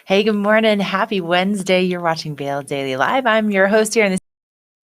Hey, good morning. Happy Wednesday. You're watching Vail Daily Live. I'm your host here in the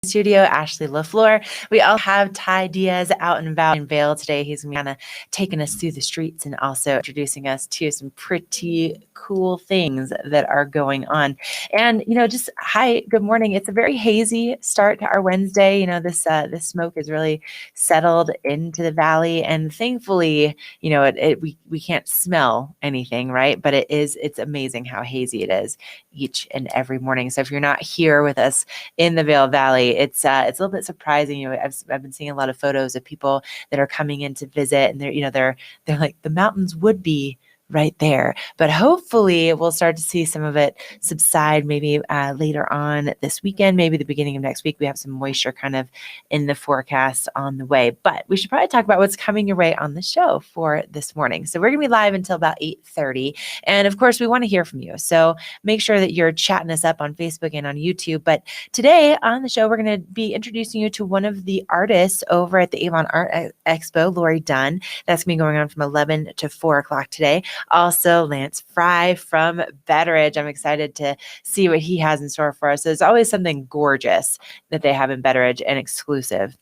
studio, Ashley LaFleur. We all have Ty Diaz out and about in Vail today. He's kind of taking us through the streets and also introducing us to some pretty cool things that are going on. And just hi, good morning. It's a very hazy start to our Wednesday. This smoke is really settled into the valley, and thankfully, we can't smell anything, right? But it's amazing how hazy it is each and every morning. So if you're not here with us in the Vail Valley, it's a little bit surprising. I've been seeing a lot of photos of people that are coming in to visit, and they're like the mountains would be right there. But hopefully we'll start to see some of it subside maybe later on this weekend, maybe the beginning of next week. We have some moisture kind of in the forecast on the way. But we should probably talk about what's coming your way on the show for this morning. So we're going to be live until about 8:30. And of course, we want to hear from you. So make sure that you're chatting us up on Facebook and on YouTube. But today on the show, we're going to be introducing you to one of the artists over at the Avon Art Expo, Lauri Dunn. That's going to be going on from 11 to 4 o'clock today. Also, Lance Fry from Betteridge. I'm excited to see what he has in store for us. There's always something gorgeous that they have in Betteridge and exclusive.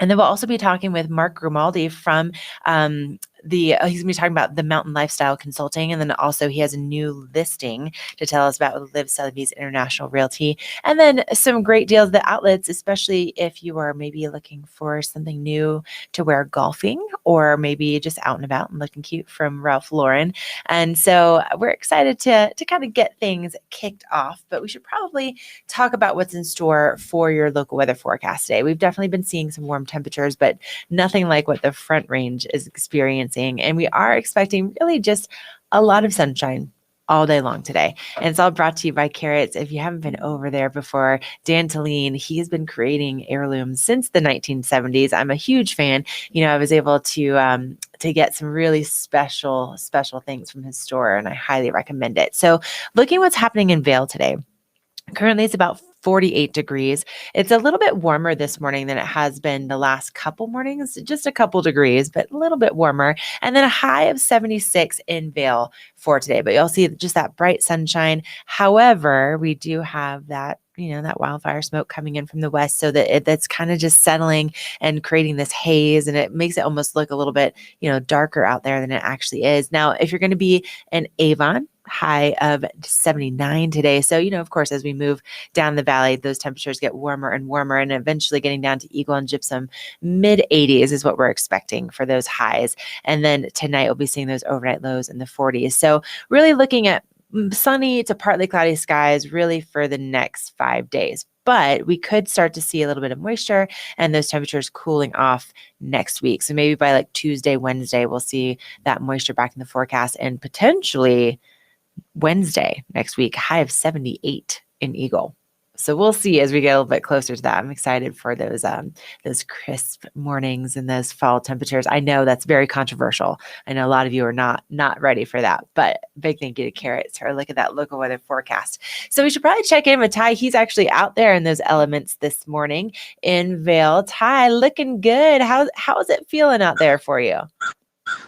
And then we'll also be talking with Mark Grimaldi from he's going to be talking about the Mountain Lifestyle Consulting. And then also he has a new listing to tell us about with Liv Sotheby's International Realty. And then some great deals at the outlets, especially if you are maybe looking for something new to wear golfing, or maybe just out and about and looking cute from Ralph Lauren. And so we're excited to kind of get things kicked off, but we should probably talk about what's in store for your local weather forecast today. We've definitely been seeing some warm temperatures, but nothing like what the Front Range is experiencing. And we are expecting really just a lot of sunshine all day long today. And it's all brought to you by Carrots. If you haven't been over there before, Dan Talene, he's been creating heirlooms since the 1970s. I'm a huge fan. I was able to get some really special things from his store, and I highly recommend it. So looking what's happening in Vail today. Currently, it's about 48 degrees. It's a little bit warmer this morning than it has been the last couple mornings, just a couple degrees, but a little bit warmer. And then a high of 76 in Vail for today. But you'll see just that bright sunshine. However, we do have that that wildfire smoke coming in from the west, so that that's kind of just settling and creating this haze, and it makes it almost look a little bit, darker out there than it actually is. Now, if you're going to be in Avon, high of 79 today. So, of course, as we move down the valley, those temperatures get warmer and warmer, and eventually getting down to Eagle and Gypsum, mid 80s is what we're expecting for those highs. And then tonight we'll be seeing those overnight lows in the 40s. So really looking at sunny to partly cloudy skies really for the next 5 days. But we could start to see a little bit of moisture and those temperatures cooling off next week. So maybe by like Tuesday, Wednesday, we'll see that moisture back in the forecast, and potentially Wednesday next week, high of 78 in Eagle. So we'll see as we get a little bit closer to that. I'm excited for those crisp mornings and those fall temperatures. I know that's very controversial. I know a lot of you are not ready for that, but big thank you to Carrots for a look at that local weather forecast. So we should probably check in with Ty. He's actually out there in those elements this morning in Vail. Ty, looking good. How is it feeling out there for you?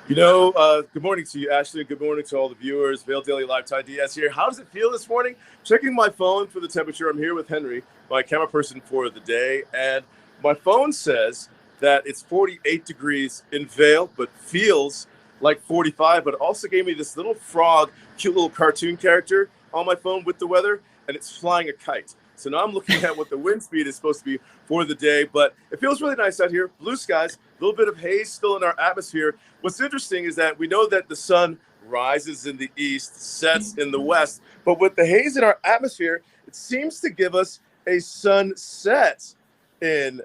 Good morning to you, Ashley. Good morning to all the viewers. Vail Daily Live, Ty Diaz here. How does it feel this morning? Checking my phone for the temperature. I'm here with Henry, my camera person for the day. And my phone says that it's 48 degrees in Vail, but feels like 45. But it also gave me this little frog, cute little cartoon character on my phone with the weather, and it's flying a kite. So now I'm looking at what the wind speed is supposed to be for the day, but it feels really nice out here. Blue skies, a little bit of haze still in our atmosphere. What's interesting is that we know that the sun rises in the east, sets in the west, but with the haze in our atmosphere, it seems to give us a sunset in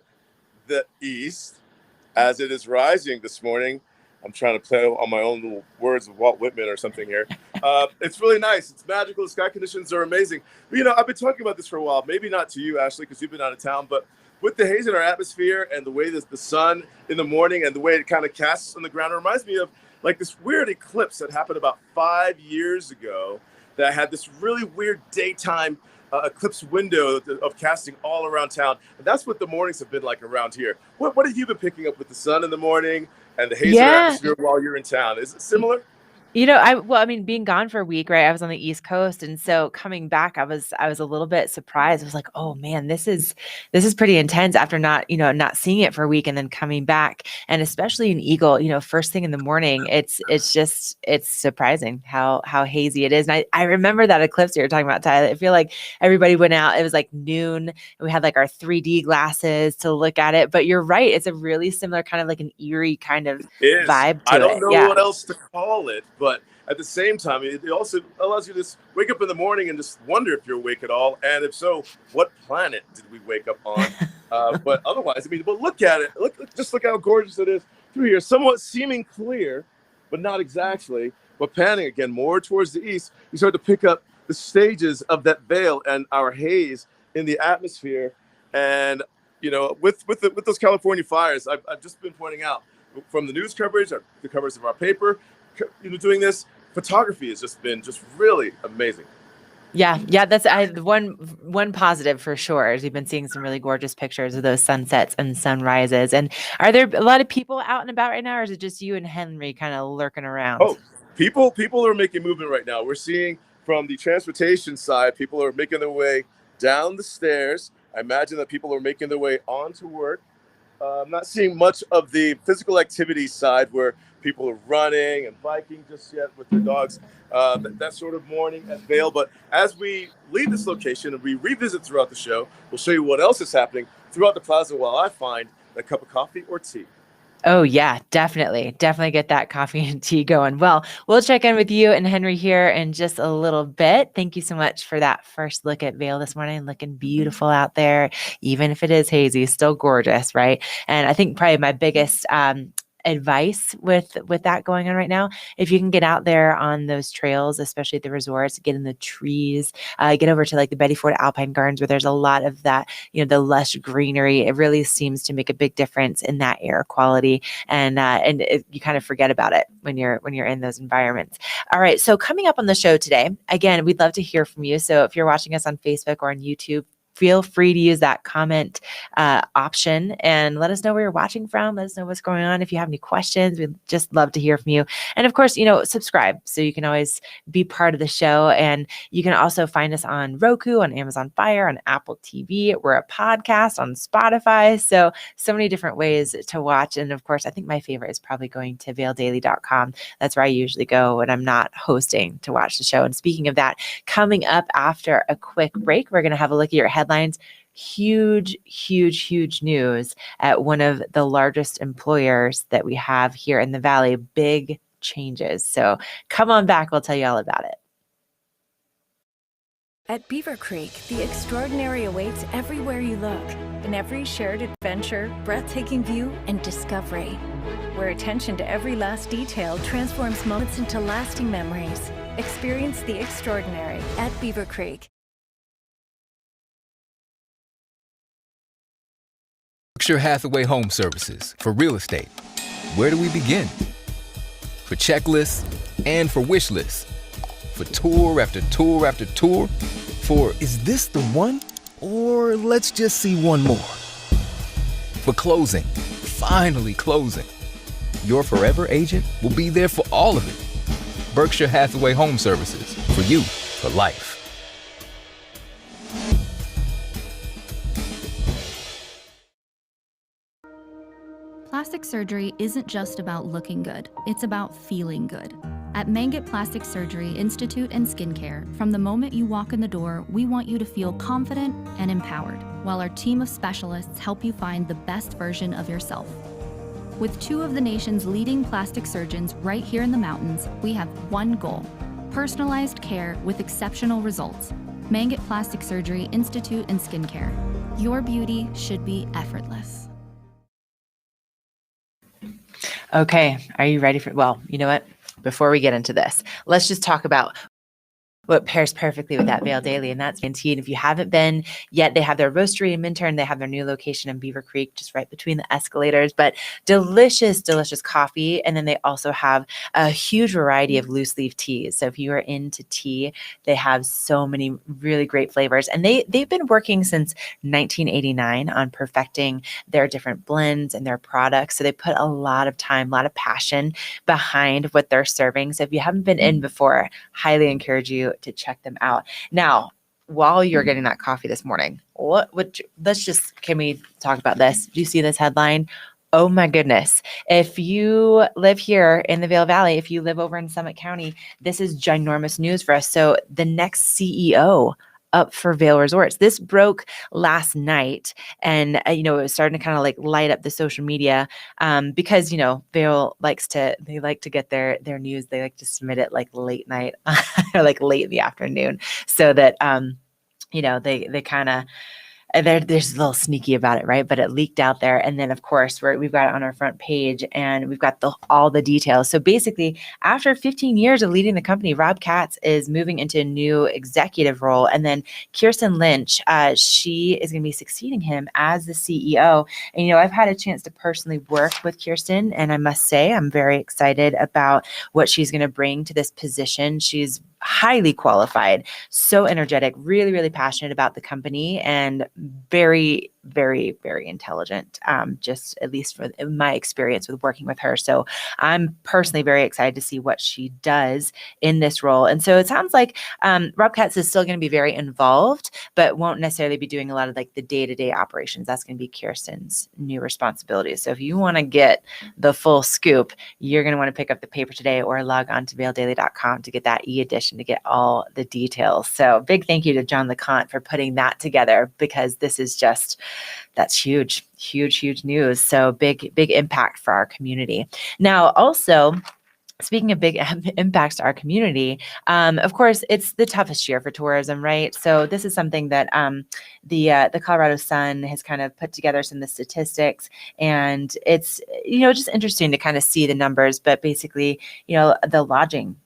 the east as it is rising this morning. I'm trying to play on my own little words of Walt Whitman or something here. It's really nice. It's magical. The sky conditions are amazing. But, I've been talking about this for a while. Maybe not to you, Ashley, because you've been out of town. But with the haze in our atmosphere and the way that the sun in the morning and the way it kind of casts on the ground, it reminds me of like this weird eclipse that happened about 5 years ago that had this really weird daytime eclipse window of casting all around town. And that's what the mornings have been like around here. What have you been picking up with the sun in the morning and the haze in the atmosphere while you're in town? Is it similar? I mean, being gone for a week, right? I was on the East Coast, and so coming back, I was a little bit surprised. I was like, "Oh man, this is pretty intense." After not seeing it for a week and then coming back, and especially in Eagle, first thing in the morning, it's surprising how hazy it is. And I remember that eclipse you were talking about, Tyler. I feel like everybody went out. It was like noon, and we had like our 3D glasses to look at it. But you're right; it's a really similar kind of like an eerie kind of Is vibe I to don't it. know Yeah. what else to call it, but at the same time, it also allows you to just wake up in the morning and just wonder if you're awake at all, and if so, what planet did we wake up on? But otherwise, I mean, but look at it. Just look how gorgeous it is through here. Somewhat seeming clear, but not exactly. But panning again more towards the east, you start to pick up the stages of that veil and our haze in the atmosphere, and with those California fires, I've just been pointing out from the news coverage, the covers of our paper, doing this photography has just been really amazing. Yeah, that's one positive for sure is we've been seeing some really gorgeous pictures of those sunsets and sunrises. And are there a lot of people out and about right now, or is it just you and Henry kind of lurking around? Oh, people are making movement right now. We're seeing from the transportation side, people are making their way down the stairs. I imagine that people are making their way onto work. I'm not seeing much of the physical activity side where people are running and biking just yet with their dogs. That sort of morning at Vail. But as we leave this location and we revisit throughout the show, we'll show you what else is happening throughout the plaza while I find a cup of coffee or tea. Oh yeah, definitely. Definitely get that coffee and tea going. Well, we'll check in with you and Henry here in just a little bit. Thank you so much for that first look at Vail this morning. Looking beautiful out there, even if it is hazy, still gorgeous, right? And I think probably my biggest advice with that going on right now, if you can get out there on those trails, especially at the resorts, get in the trees, get over to like the Betty Ford Alpine Gardens where there's a lot of that, the lush greenery. It really seems to make a big difference in that air quality, and you kind of forget about it when you're in those environments. All right, so coming up on the show today, again, we'd love to hear from you. So if you're watching us on Facebook or on YouTube, feel free to use that comment option and let us know where you're watching from. Let us know what's going on. If you have any questions, we'd just love to hear from you. And of course, subscribe so you can always be part of the show. And you can also find us on Roku, on Amazon Fire, on Apple TV. We're a podcast on Spotify. So many different ways to watch. And of course, I think my favorite is probably going to vaildaily.com. That's where I usually go when I'm not hosting to watch the show. And speaking of that, coming up after a quick break, we're going to have a look at your headlines. Huge, huge, huge news at one of the largest employers that we have here in the Valley. Big changes. So come on back. We'll tell you all about it. At Beaver Creek, the extraordinary awaits everywhere you look, in every shared adventure, breathtaking view, and discovery. Where attention to every last detail transforms moments into lasting memories. Experience the extraordinary at Beaver Creek. Berkshire Hathaway Home Services for real estate. Where do we begin? For checklists and for wish lists. For tour after tour after tour. For is this the one? Or let's just see one more. For closing. Finally closing. Your forever agent will be there for all of it. Berkshire Hathaway Home Services. For you, for life. Plastic surgery isn't just about looking good, it's about feeling good. At Mangett Plastic Surgery Institute and Skincare, from the moment you walk in the door, we want you to feel confident and empowered, while our team of specialists help you find the best version of yourself. With two of the nation's leading plastic surgeons right here in the mountains, we have one goal: personalized care with exceptional results. Mangett Plastic Surgery Institute and Skincare. Your beauty should be effortless. Okay, are you ready for, well, you know what? Before we get into this, let's just talk about what pairs perfectly with that Vail Daily, and that's guaranteed. If you haven't been yet, they have their roastery in Minturn. They have their new location in Beaver Creek, just right between the escalators, but delicious, delicious coffee. And then they also have a huge variety of loose leaf teas. So if you are into tea, they have so many really great flavors. And they've been working since 1989 on perfecting their different blends and their products. So they put a lot of time, a lot of passion behind what they're serving. So if you haven't been in before, highly encourage you to check them out. Now, while you're getting that coffee this morning, can we talk about this? Do you see this headline? Oh my goodness. If you live here in the Vail Valley, if you live over in Summit County, this is ginormous news for us. So the next CEO up for Vail Resorts. This broke last night, and it was starting to kind of like light up the social media because Vail like to get their news. They like to submit it like late night or like late in the afternoon, so that they kind of. They're just a little sneaky about it, right? But it leaked out there. And then, of course, we've got it on our front page, and we've got all the details. So basically, after 15 years of leading the company, Rob Katz is moving into a new executive role. And then Kirsten Lynch, she is going to be succeeding him as the CEO. And, I've had a chance to personally work with Kirsten, and I must say I'm very excited about what she's going to bring to this position. She's highly qualified, so energetic, really, really passionate about the company, and very, very, very intelligent, just at least from my experience with working with her. So I'm personally very excited to see what she does in this role. And so it sounds like Rob Katz is still going to be very involved, but won't necessarily be doing a lot of like the day-to-day operations. That's going to be Kirsten's new responsibility. So if you want to get the full scoop, you're going to want to pick up the paper today or log on to vaildaily.com to get that e-edition to get all the details. So big thank you to John LeConte for putting that together, because this is that's huge, huge, huge news. So big impact for our community. Now, also, speaking of big impacts to our community, of course, it's the toughest year for tourism, right? So this is something that the Colorado Sun has kind of put together some of the statistics, and it's just interesting to kind of see the numbers. But basically, the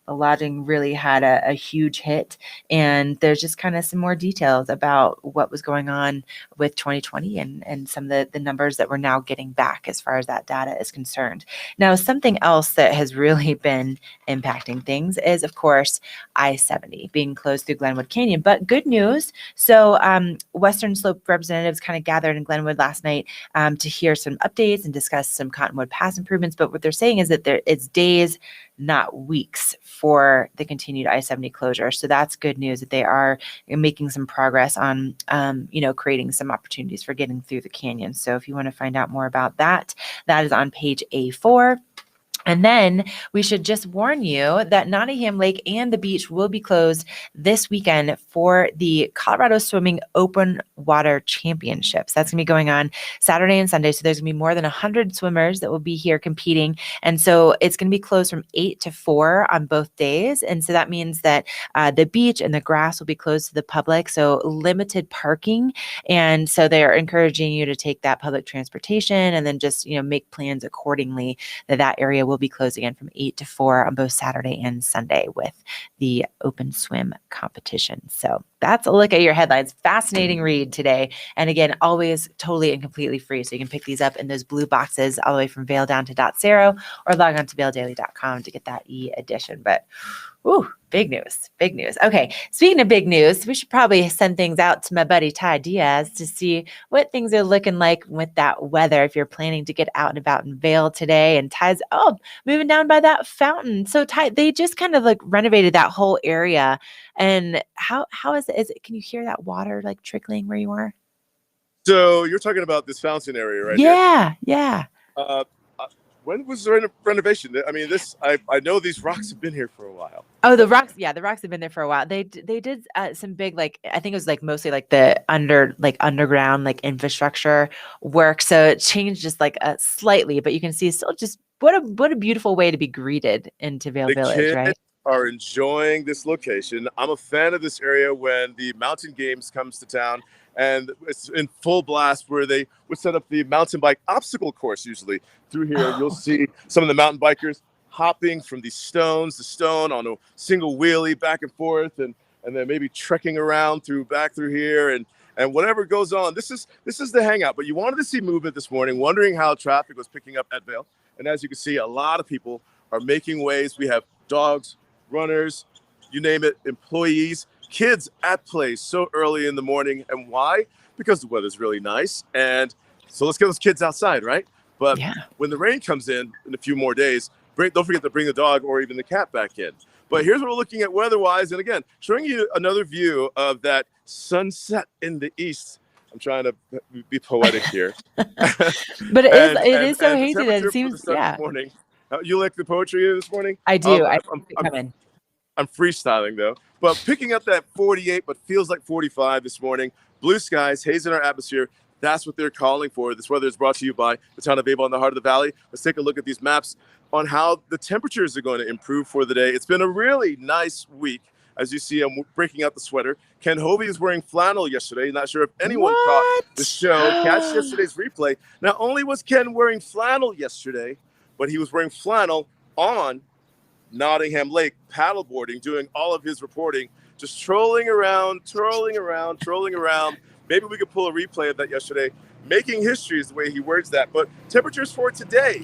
lodging really had a huge hit, and there's just kind of some more details about what was going on with 2020 and some of the numbers that we're now getting back as far as that data is concerned. Now, something else that has really been impacting things is, of course, I-70 being closed through Glenwood Canyon. But good news. So Western Slope representatives kind of gathered in Glenwood last night to hear some updates and discuss some Cottonwood Pass improvements. But what they're saying is that it's days, not weeks, for the continued I-70 closure. So that's good news that they are making some progress on, creating some opportunities for getting through the canyon. So if you want to find out more about that, that is on page A4. And then we should just warn you that Nottingham Lake and the beach will be closed this weekend for the Colorado Swimming Open Water Championships. That's going to be going on Saturday and Sunday. So there's going to be more than 100 swimmers that will be here competing. And so it's going to be closed from 8 to 4 on both days. And so that means that the beach and the grass will be closed to the public. So limited parking. And so they are encouraging you to take that public transportation and then just, make plans accordingly that area will be closed again from 8 to 4 on both Saturday and Sunday with the open swim competition. So that's a look at your headlines. Fascinating read today. And again, always totally and completely free. So you can pick these up in those blue boxes all the way from Vail down to .0, or log on to vaildaily.com to get that e-edition. But ooh, big news, big news. Okay, speaking of big news, we should probably send things out to my buddy Ty Diaz to see what things are looking like with that weather if you're planning to get out and about in Vail today. And Ty's, moving down by that fountain. So Ty, they just kind of like renovated that whole area. And how is it? Can you hear that water like trickling where you are? So you're talking about this fountain area, right? Yeah. When was the renovation? I mean, I know these rocks have been here for a while. Oh, the rocks have been there for a while. They did some big, like, I think it was like mostly like the underground like infrastructure work. So it changed just like slightly, but you can see still just what a beautiful way to be greeted into Vail Village, kids right? Are enjoying this location. I'm a fan of this area when the mountain games comes to town, and it's in full blast where they would set up the mountain bike obstacle course. Usually through here, you'll see some of the mountain bikers hopping from the stone on a single wheelie back and forth. And and then maybe trekking around back through here and whatever goes on. This is the hangout. But you wanted to see movement this morning, wondering how traffic was picking up at Vail. And as you can see, a lot of people are making ways. We have dogs, runners, you name it, employees, kids at play so early in the morning. And why? Because the weather's really nice. And so let's get those kids outside, right? But when the rain comes in a few more days, don't forget to bring the dog or even the cat back in. But here's what we're looking at weather-wise. And again, showing you another view of that sunset in the east. I'm trying to be poetic here. But it is so hazy that it seems, morning. You like the poetry this morning? I do. I'm freestyling, though. But picking up that 48, but feels like 45 this morning. Blue skies, haze in our atmosphere. That's what they're calling for. This weather is brought to you by the town of Vail in the heart of the valley. Let's take a look at these maps on how the temperatures are going to improve for the day. It's been a really nice week. As you see, I'm breaking out the sweater. Ken Hovey was wearing flannel yesterday. Not sure if anyone caught the show. Catch yesterday's replay. Not only was Ken wearing flannel yesterday, but he was wearing flannel on Nottingham Lake, paddleboarding, doing all of his reporting, just trolling around. Maybe we could pull a replay of that yesterday. Making history is the way he words that. But temperatures for today,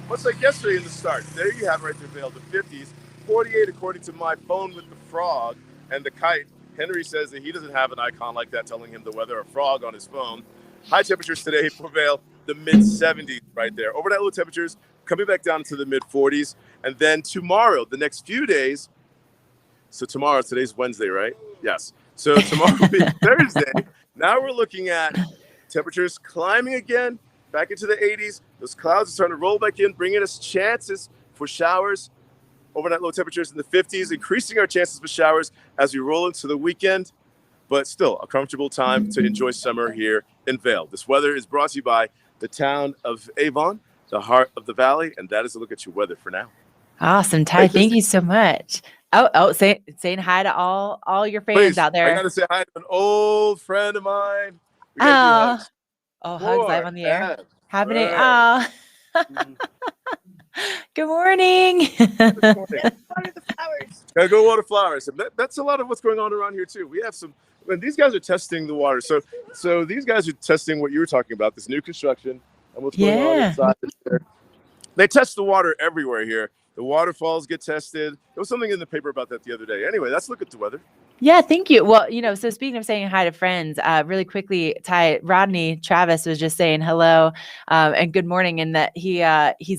much like yesterday in the start. There you have right there, Vail, the 50s. 48 according to my phone with the frog and the kite. Henry says that he doesn't have an icon like that telling him the weather, a frog on his phone. High temperatures today for Vail, the mid-70s right there. Overnight low temperatures coming back down to the mid-40s. And then tomorrow, the next few days, so tomorrow, today's Wednesday, right? Yes. So tomorrow will be Thursday. Now we're looking at temperatures climbing again, back into the 80s. Those clouds are starting to roll back in, bringing us chances for showers. Overnight low temperatures in the 50s, increasing our chances for showers as we roll into the weekend. But still, a comfortable time to enjoy summer here in Vail. This weather is brought to you by the town of Avon, the heart of the valley, and that is a look at your weather for now. Awesome, Ty. Thank you so much. Saying hi to all your fans out there. I got to say hi to an old friend of mine. Hugs live on the air. Happening. Good morning. Good morning. Water the flowers. Gotta go water flowers. That's a lot of what's going on around here too. We have when these guys are testing the water. So these guys are testing what you were talking about, this new construction and what's going on inside there. They test the water everywhere here. The waterfalls get tested. There was something in the paper about that the other day. Anyway, let's look at the weather. Yeah, thank you. Well, so speaking of saying hi to friends, really quickly, Ty, Rodney Travis was just saying hello and good morning, and that he's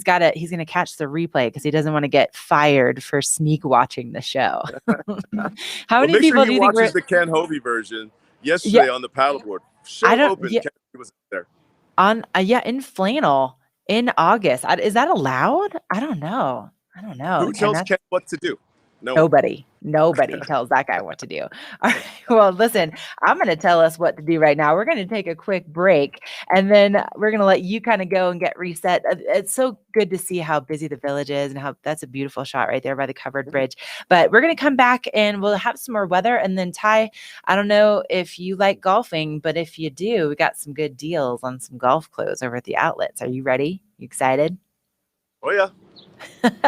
going to catch the replay because he doesn't want to get fired for sneak watching the show. How many people do you think watches the Ken Hovey version yesterday on the paddleboard? Ken was there in flannel in August. Is that allowed? I don't know. Who tells Ken what to do? Nobody tells that guy what to do. All right. Well, listen, I'm going to tell us what to do right now. We're going to take a quick break, and then we're going to let you kind of go and get reset. It's so good to see how busy the village is and how that's a beautiful shot right there by the covered bridge. But we're going to come back and we'll have some more weather. And then Ty, I don't know if you like golfing, but if you do, we got some good deals on some golf clothes over at the outlets. Are you ready? You excited? Oh, yeah.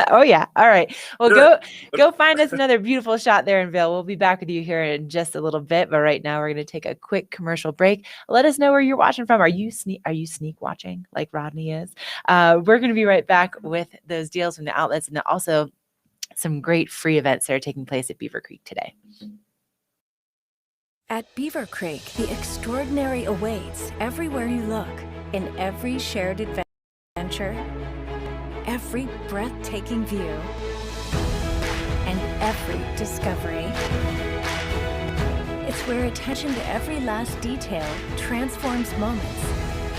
Oh yeah. All right. Well, go find us another beautiful shot there in Vail. We'll be back with you here in just a little bit, but right now we're going to take a quick commercial break. Let us know where you're watching from. Are you sneak watching like Rodney is? We're going to be right back with those deals from the outlets and also some great free events that are taking place at Beaver Creek today. At Beaver Creek, the extraordinary awaits everywhere you look, in every shared adventure, every breathtaking view, and every discovery. It's where attention to every last detail transforms moments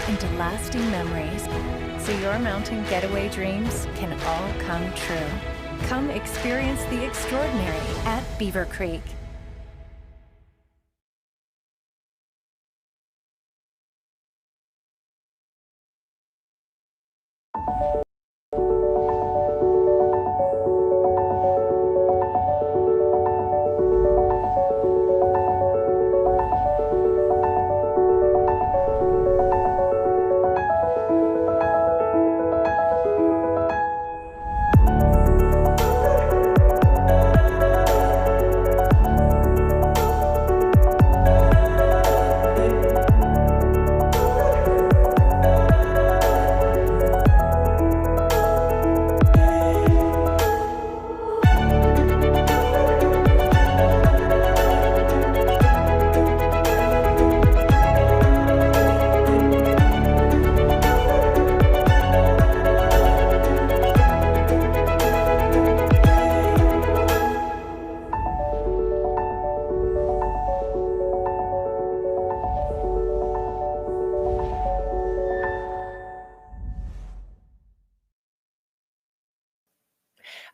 into lasting memories, so your mountain getaway dreams can all come true. Come experience the extraordinary at Beaver Creek.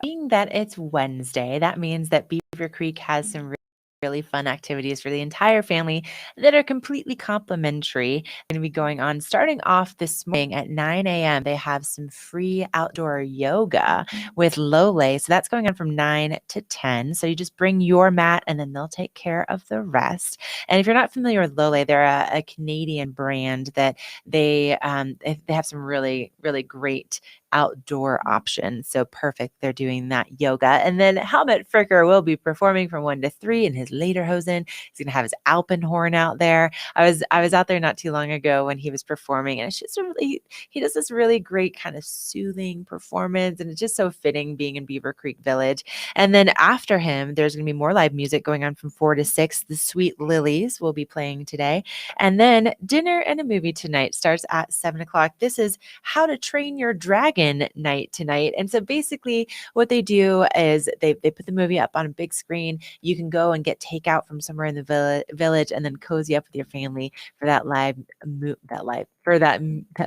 Being that it's Wednesday, that means that Beaver Creek has some really fun activities for the entire family that are completely complimentary. Going to be going on starting off this morning at 9 a.m. They have some free outdoor yoga with Lole. So that's going on from 9 to 10. So you just bring your mat and then they'll take care of the rest. And if you're not familiar with Lole, they're a Canadian brand that they have some really, really great outdoor options. So perfect. They're doing that yoga. And then Helmut Fricker will be performing from 1 to 3 in his lederhosen. He's going to have his Alpenhorn out there. I was out there not too long ago when he was performing, and it's just he does this really great kind of soothing performance, and it's just so fitting being in Beaver Creek Village. And then after him, there's going to be more live music going on from 4 to 6. The Sweet Lilies will be playing today. And then dinner and a movie tonight starts at 7 o'clock. This is How to Train Your Dragon night tonight. And so basically what they do is they put the movie up on a big screen. You can go and get takeout from somewhere in the village and then cozy up with your family for that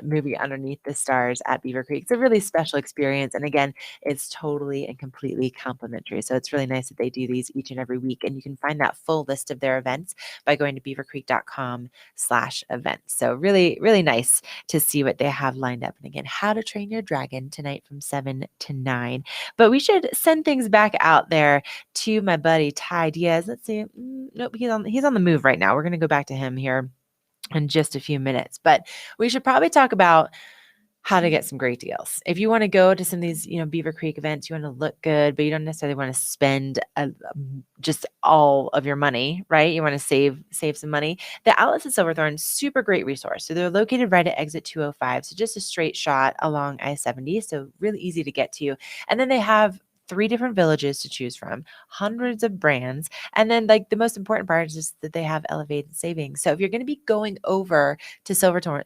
movie Underneath the Stars at Beaver Creek. It's a really special experience. And again, it's totally and completely complimentary. So it's really nice that they do these each and every week. And you can find that full list of their events by going to beavercreek.com/events. So really, really nice to see what they have lined up. And again, How to Train Your Dragon tonight from 7 to 9. But we should send things back out there to my buddy Ty Diaz. Let's see. Nope, he's on the move right now. We're going to go back to him here in just a few minutes. But we should probably talk about how to get some great deals. If you want to go to some of these, Beaver Creek events, you want to look good, but you don't necessarily want to spend just all of your money, right? You want to save some money. The Outlets at Silverthorne, super great resource. So they're located right at exit 205. So just a straight shot along I-70. So really easy to get to. And then they have 3 different villages to choose from, hundreds of brands. And then the most important part is just that they have elevated savings. So if you're going to be going over to Silverthorne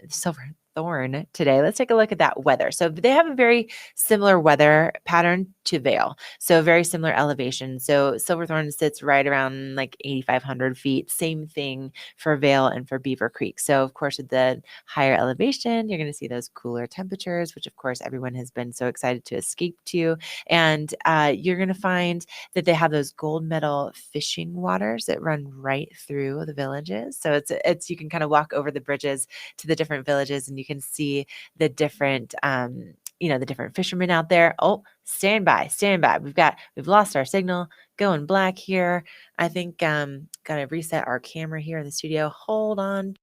today, let's take a look at that weather. So they have a very similar weather pattern to Vail. So very similar elevation. So Silverthorne sits right around 8,500 feet. Same thing for Vail and for Beaver Creek. So of course, with the higher elevation, you're going to see those cooler temperatures, which of course everyone has been so excited to escape to. And you're going to find that they have those gold medal fishing waters that run right through the villages. So it's you can kind of walk over the bridges to the different villages and you can see the different the different fishermen out there. Oh, stand by. We've lost our signal, going black here. I think gotta reset our camera here in the studio. Hold on.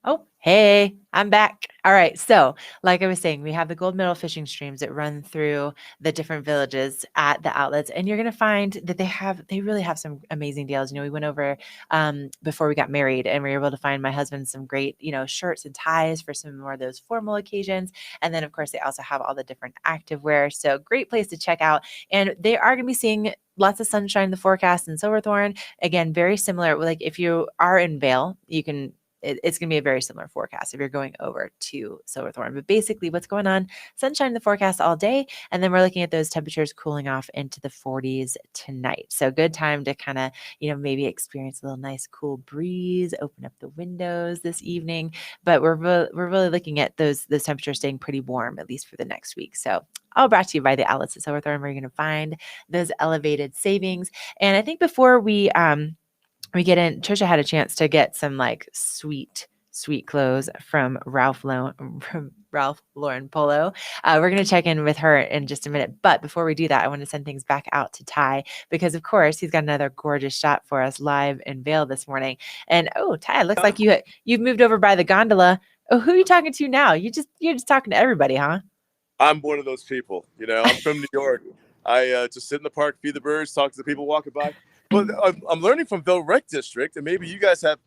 Oh, hey, I'm back. All right. So, like I was saying, we have the gold medal fishing streams that run through the different villages at the outlets, and you're going to find that they really have some amazing deals. We went over before we got married, and we were able to find my husband some great, shirts and ties for some more of those formal occasions. And then, of course, they also have all the different activewear. So, great place to check out. And they are going to be seeing lots of sunshine in the forecast in Silverthorne. Again, very similar. Like if you are in Vail, it's going to be a very similar forecast if you're going over to Silverthorne. But basically what's going on, sunshine in the forecast all day. And then we're looking at those temperatures cooling off into the 40s tonight. So good time to kind of, maybe experience a little nice cool breeze, open up the windows this evening. But we're really looking at those temperatures staying pretty warm, at least for the next week. So all brought to you by the Outlets at Silverthorne, where you're going to find those elevated savings. And I think before we get in, Tricia had a chance to get some sweet clothes from Ralph Lauren Polo. We're going to check in with her in just a minute. But before we do that, I want to send things back out to Ty because, of course, he's got another gorgeous shot for us live in Vail this morning. And Ty, it looks like you've moved over by the gondola. Oh, who are you talking to now? You're just talking to everybody, huh? I'm one of those people. I'm from New York. I just sit in the park, feed the birds, talk to the people walking by. But I'm learning from Vail Rec District, and maybe you guys have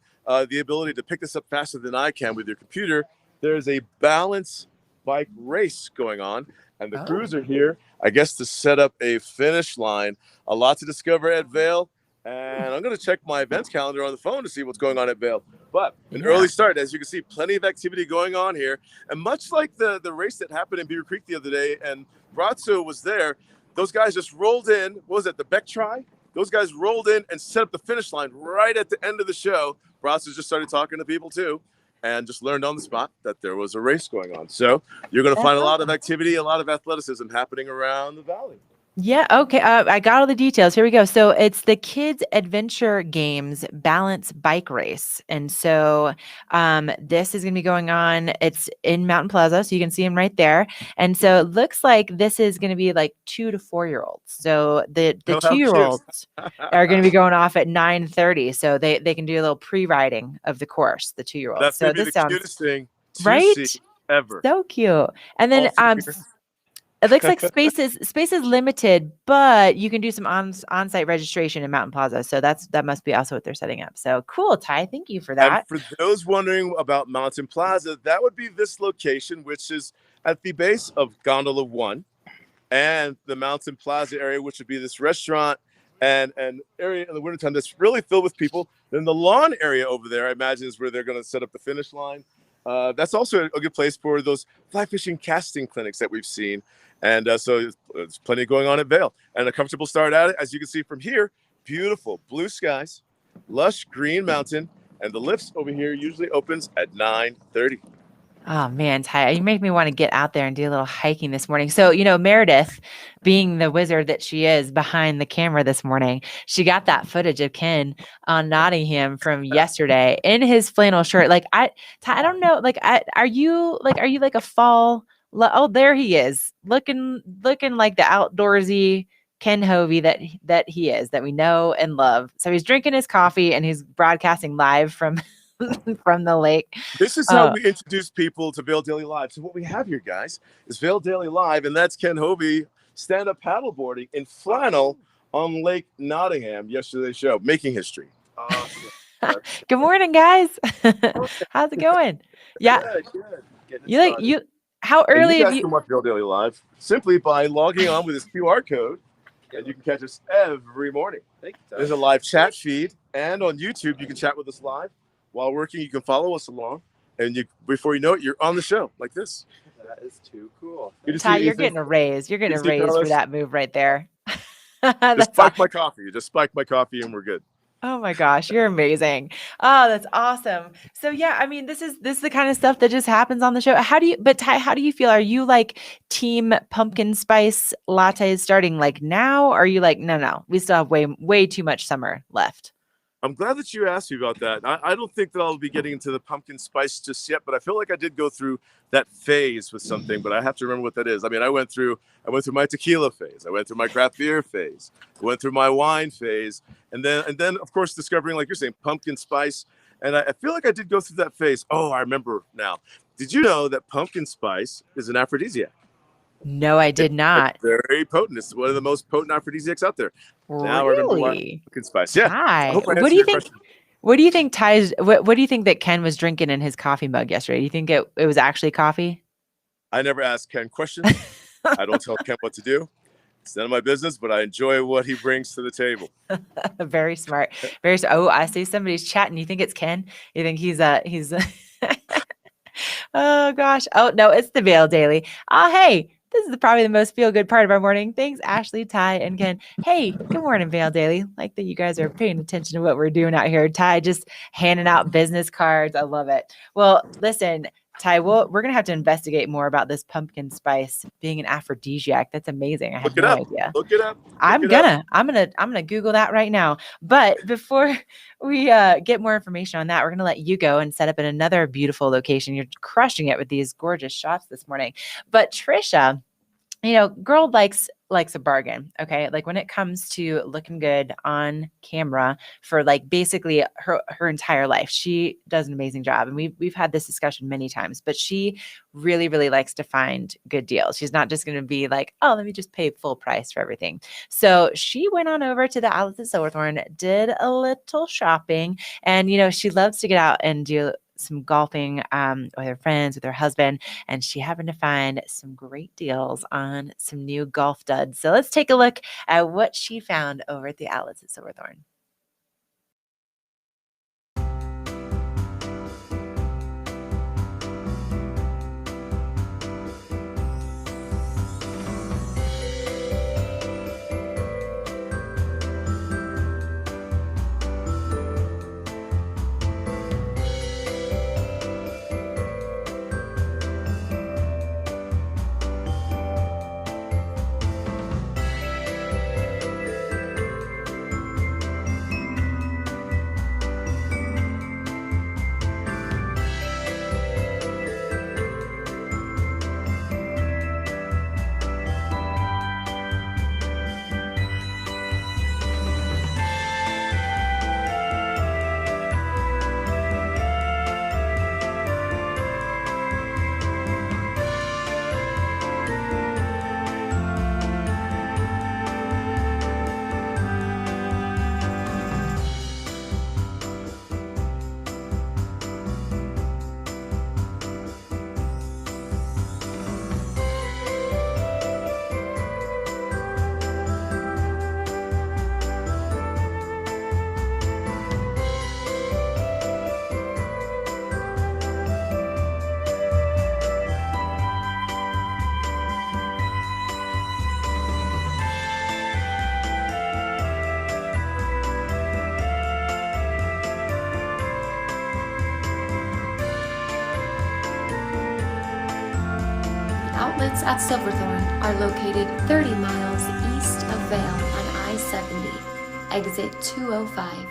the ability to pick this up faster than I can with your computer. There's a balance bike race going on, and the crews are here, I guess, to set up a finish line. A lot to discover at Vail. And I'm going to check my events calendar on the phone to see what's going on at Vail. But an Yeah. early start, as you can see, plenty of activity going on here. And much like the race that happened in Beaver Creek the other day, and Brazzo was there, those guys just rolled in. What was it, the Beck Try? Those guys rolled in and set up the finish line right at the end of the show. Brazzo just started talking to people too, and just learned on the spot that there was a race going on. So you're going to find a lot of activity, a lot of athleticism happening around the valley. Yeah. Okay. I got all the details. Here we go. So it's the Kids Adventure Games Balance Bike Race. And so this is going to be going on. It's in Mountain Plaza. So you can see them right there. And so it looks like this is going to be like 2 to 4 year olds. So the Oh, how 2-year-olds are going to be going off at 9:30. So they can do a little pre-riding of the course, the 2-year-olds. That's So going to be this the sounds cutest thing to right. see ever. So cute. And then All 2 years. it looks like space is limited, but you can do some on-site registration in Mountain Plaza. So that must be also what they're setting up. So cool, Ty. Thank you for that. And for those wondering about Mountain Plaza, that would be this location, which is at the base of Gondola 1 and the Mountain Plaza area, which would be this restaurant and area in the wintertime that's really filled with people. Then the lawn area over there, I imagine, is where they're going to set up the finish line. That's also a good place for those fly fishing casting clinics that we've seen. And so there's plenty going on at Vail. And a comfortable start at it, as you can see from here, beautiful blue skies, lush green mountain, and the lifts over here usually opens at 9:30. Oh man, Ty, you make me want to get out there and do a little hiking this morning. So, Meredith, being the wizard that she is behind the camera this morning, she got that footage of Ken on Nottingham from yesterday in his flannel shirt. Like Ty, I don't know, like are you like a fall? Oh, there he is, looking like the outdoorsy Ken Hovey that he is, that we know and love. So he's drinking his coffee and he's broadcasting live from from the lake. This is how we introduce people to Vail Daily Live. So what we have here, guys, is Vail Daily Live, and that's Ken Hovey stand-up paddleboarding in flannel on Lake Nottingham yesterday's show, making history. Good morning, guys. How's it going? Yeah. Good. How early you have guys you? can watch Vail Daily Live simply by logging on with this QR code, and you can catch us every morning. There's a live chat feed, and on YouTube you can chat with us live. While working, you can follow us along, and before you know it, you're on the show like this. That is too cool. Ty, you're getting a raise. You're getting a raise for that move right there. Just spike my coffee. Just spike my coffee, and we're good. Oh my gosh, you're amazing. Oh, that's awesome. So yeah, I mean, this is the kind of stuff that just happens on the show. Ty, how do you feel? Are you like team pumpkin spice lattes starting like now? Or are you like, no, we still have way too much summer left? I'm glad that you asked me about that. I don't think that I'll be getting into the pumpkin spice just yet, but I feel like I did go through that phase with something, but I have to remember what that is. I mean, I went through my tequila phase. I went through my craft beer phase. I went through my wine phase. And then of course, discovering, like you're saying, pumpkin spice. And I feel like I did go through that phase. Oh, I remember now. Did you know that pumpkin spice is an aphrodisiac? No, I did not. It's very potent. It's one of the most potent aphrodisiacs out there. Really? Now I remember why pumpkin spice. Yeah. Ty, what do you think? What do you think Ty's? What do you think that Ken was drinking in his coffee mug yesterday? Do you think it was actually coffee? I never ask Ken questions. I don't tell Ken what to do. It's none of my business, but I enjoy what he brings to the table. Very smart. Oh, I see somebody's chatting. You think it's Ken? You think he's oh gosh. Oh no, it's the Vail Daily. Oh hey. This is probably the most feel-good part of our morning. Thanks, Ashley, Ty, and Ken. Hey, good morning, Vail Daily. Like that you guys are paying attention to what we're doing out here. Ty just handing out business cards. I love it. Well, listen, Ty, we're going to have to investigate more about this pumpkin spice being an aphrodisiac. That's amazing. I had no idea. Look it up. I'm gonna Google that right now. But before we get more information on that, we're gonna let you go and set up in another beautiful location. You're crushing it with these gorgeous shots this morning. But Tricia, girl likes a bargain. Okay. Like when it comes to looking good on camera for like basically her entire life, she does an amazing job. And we've had this discussion many times, but she really, really likes to find good deals. She's not just going to be like, oh, let me just pay full price for everything. So she went on over to the outlets at Silverthorne, did a little shopping, and, she loves to get out and do some golfing with her friends, with her husband, and she happened to find some great deals on some new golf duds. So let's take a look at what she found over at the outlets at Silverthorne. outlets at Silverthorne are located 30 miles east of Vail on I-70, exit 205.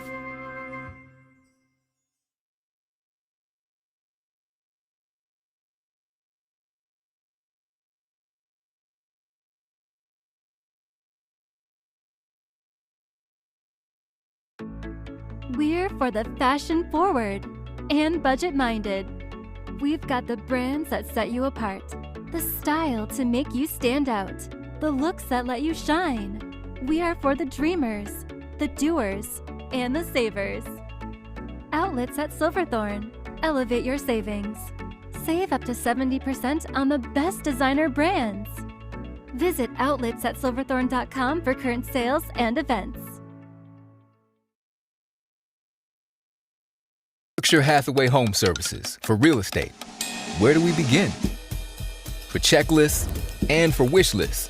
We're for the fashion forward and budget minded. We've got the brands that set you apart, the style to make you stand out, the looks that let you shine. We are for the dreamers, the doers, and the savers. Outlets at Silverthorne. Elevate your savings. Save up to 70% on the best designer brands. Visit outlets@silverthorne.com for current sales and events. Berkshire Hathaway Home Services for real estate. Where do we begin? For checklists and for wish lists.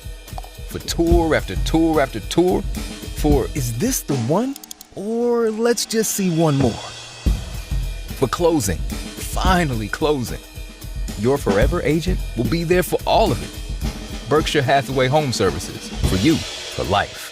For tour after tour after tour. For is this the one? Or let's just see one more. For closing. Finally closing. Your forever agent will be there for all of it. Berkshire Hathaway Home Services. For you, for life.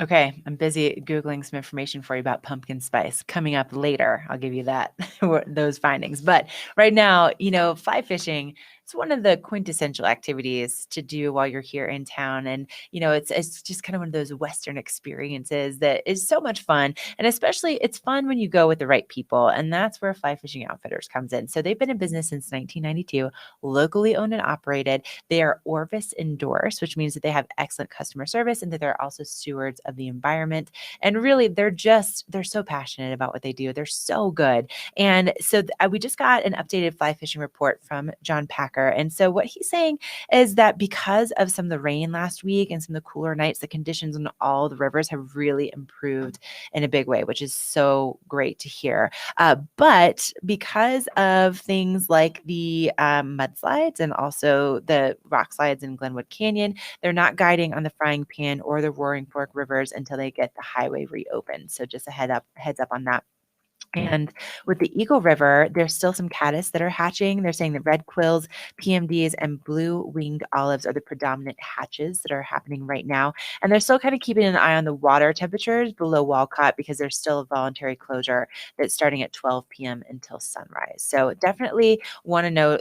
Okay, I'm busy Googling some information for you about pumpkin spice. Coming up later, I'll give you that those findings. But right now, fly fishing, it's one of the quintessential activities to do while you're here in town. And, it's just kind of one of those Western experiences that is so much fun. And especially it's fun when you go with the right people. And that's where Fly Fishing Outfitters comes in. So they've been in business since 1992, locally owned and operated. They are Orvis endorsed, which means that they have excellent customer service and that they're also stewards of the environment. And really, they're so passionate about what they do. They're so good. And so we just got an updated fly fishing report from John Packer. And so what he's saying is that because of some of the rain last week and some of the cooler nights, the conditions on all the rivers have really improved in a big way, which is so great to hear. But because of things like the mudslides and also the rock slides in Glenwood Canyon, they're not guiding on the Frying Pan or the Roaring Fork rivers until they get the highway reopened. So just a heads up on that. And with the Eagle River, there's still some caddis that are hatching. They're saying that red quills, PMDs, and blue-winged olives are the predominant hatches that are happening right now. And they're still kind of keeping an eye on the water temperatures below Walcott because there's still a voluntary closure that's starting at 12 p.m. until sunrise. So definitely want to know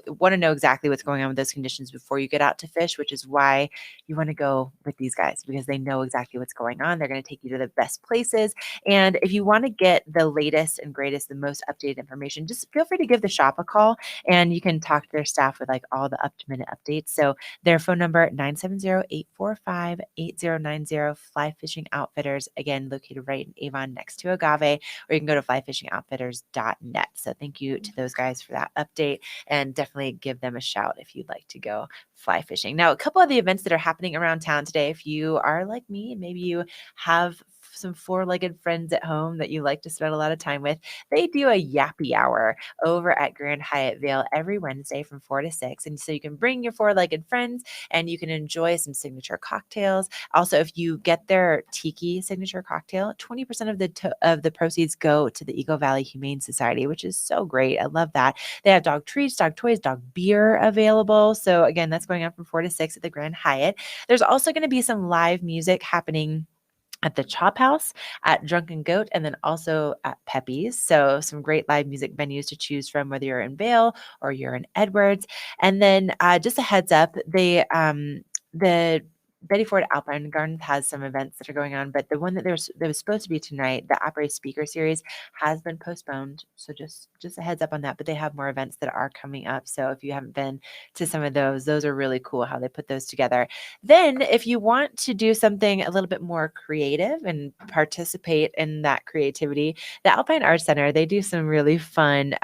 exactly what's going on with those conditions before you get out to fish, which is why you want to go with these guys because they know exactly what's going on. They're going to take you to the best places. And if you want to get the latest and greatest, the most updated information, just feel free to give the shop a call and you can talk to their staff with like all the up-to-minute updates. So their phone number, 970-845-8090, Fly Fishing Outfitters, again, located right in Avon next to Agave, or you can go to flyfishingoutfitters.net. So thank you to those guys for that update and definitely give them a shout if you'd like to go fly fishing. Now, a couple of the events that are happening around town today, if you are like me and maybe you have some four-legged friends at home that you like to spend a lot of time with, they do a yappy hour over at Grand Hyatt Vail every Wednesday from 4 to 6. And so you can bring your four-legged friends and you can enjoy some signature cocktails. Also, if you get their tiki signature cocktail, 20% of the proceeds go to the Eagle Valley Humane Society, which is so great. I love that. They have dog treats, dog toys, dog beer available. So again, that's going on from 4 to 6 at the Grand Hyatt. There's also going to be some live music happening at the Chop House, at Drunken Goat, and then also at Pepe's. So some great live music venues to choose from, whether you're in Vail or you're in Edwards. And then just a heads up, the Betty Ford Alpine Gardens has some events that are going on, but the one that was supposed to be tonight, the Opera Speaker Series, has been postponed. So just a heads up on that. But they have more events that are coming up. So if you haven't been to some of those are really cool how they put those together. Then if you want to do something a little bit more creative and participate in that creativity, the Alpine Arts Center, they do some really fun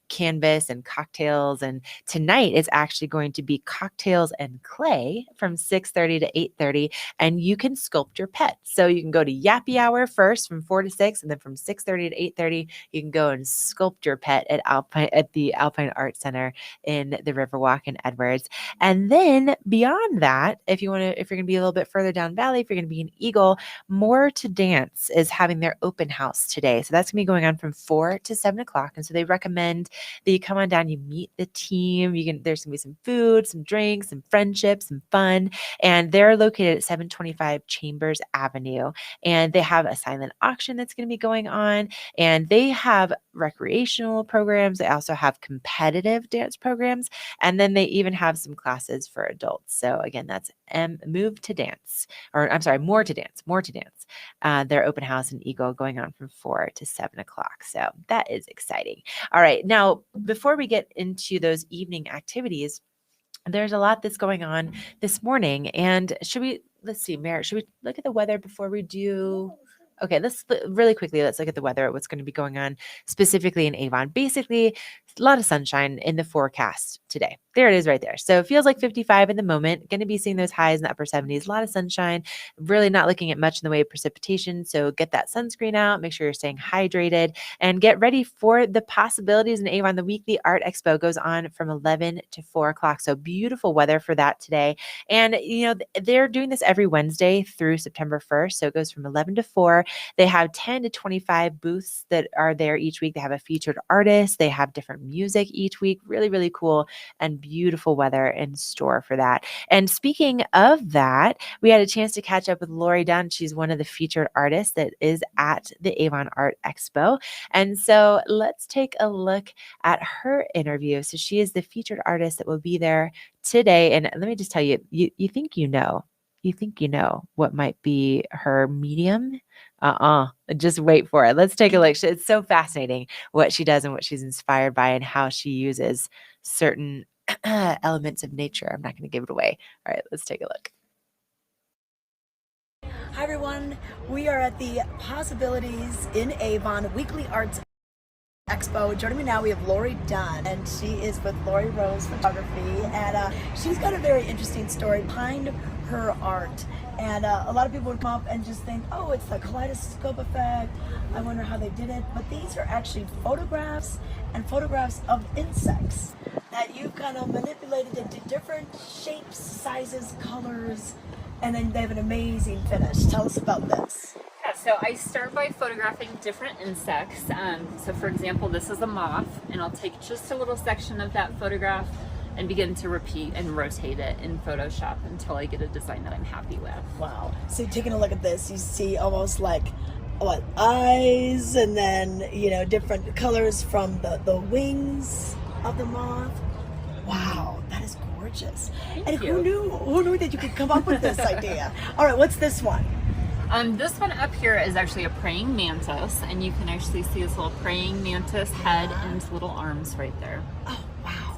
canvas and cocktails. And tonight is actually going to be cocktails and clay from 6:30 to 8:30, and you can sculpt your pet. So you can go to Yappy Hour first from 4 to 6, and then from 6:30 to 8:30, you can go and sculpt your pet at the Alpine Art Center in the Riverwalk in Edwards. And then beyond that, if you're going to be a little bit further down Valley, if you're going to be in Eagle, More to Dance is having their open house today. So that's going to be going on from 4 to 7 o'clock. And so they recommend that you come on down, you meet the team. There's going to be some food, some drinks, some friendships, some fun. And they're located at 725 Chambers Avenue. And they have a silent auction that's going to be going on. And they have recreational programs. They also have competitive dance programs. And then they even have some classes for adults. So again, that's More to Dance. Their open house in Eagle going on from 4 to 7 o'clock. So that is exciting. All right. Now, before we get into those evening activities, there's a lot that's going on this morning. And let's see, Merritt, should we look at the weather before we do? Okay, let's look at the weather, what's going to be going on specifically in Avon. Basically, a lot of sunshine in the forecast today. There it is right there. So it feels like 55 in the moment. Going to be seeing those highs in the upper 70s. A lot of sunshine. Really not looking at much in the way of precipitation. So get that sunscreen out. Make sure you're staying hydrated. And get ready for the possibilities in Avon. The weekly art expo goes on from 11 to 4 o'clock. So beautiful weather for that today. And, they're doing this every Wednesday through September 1st. So it goes from 11 to 4. They have 10 to 25 booths that are there each week. They have a featured artist. They have different music each week. Really, really cool and beautiful weather in store for that. And speaking of that, we had a chance to catch up with Lauri Dunn. She's one of the featured artists that is at the Avon Art Expo. And so let's take a look at her interview. So she is the featured artist that will be there today. And let me just tell you, you think you know what might be her medium. Just wait for it. Let's take a look. It's so fascinating what she does and what she's inspired by and how she uses certain elements of nature. I'm not going to give it away. All right, let's take a look. Hi everyone, we are at the Possibilities in Avon Weekly Arts Expo. Joining me now, we have Lauri Dunn, and she is with Lori Rose Photography, and she's got a very interesting story behind her art. And a lot of people would come up and just think, oh, it's the kaleidoscope effect. I wonder how they did it. But these are actually photographs and photographs of insects that you've kind of manipulated into different shapes, sizes, colors, and then they have an amazing finish. Tell us about this. Yeah, so I start by photographing different insects. So for example, this is a moth, and I'll take just a little section of that photograph and begin to repeat and rotate it in Photoshop until I get a design that I'm happy with. Wow. So taking a look at this, you see almost like eyes, and then different colors from the wings of the moth. Wow, that is gorgeous. Thank you. Who knew that you could come up with this idea? All right, what's this one? This one up here is actually a praying mantis, and you can actually see this little praying mantis head and little arms right there. Oh, wow.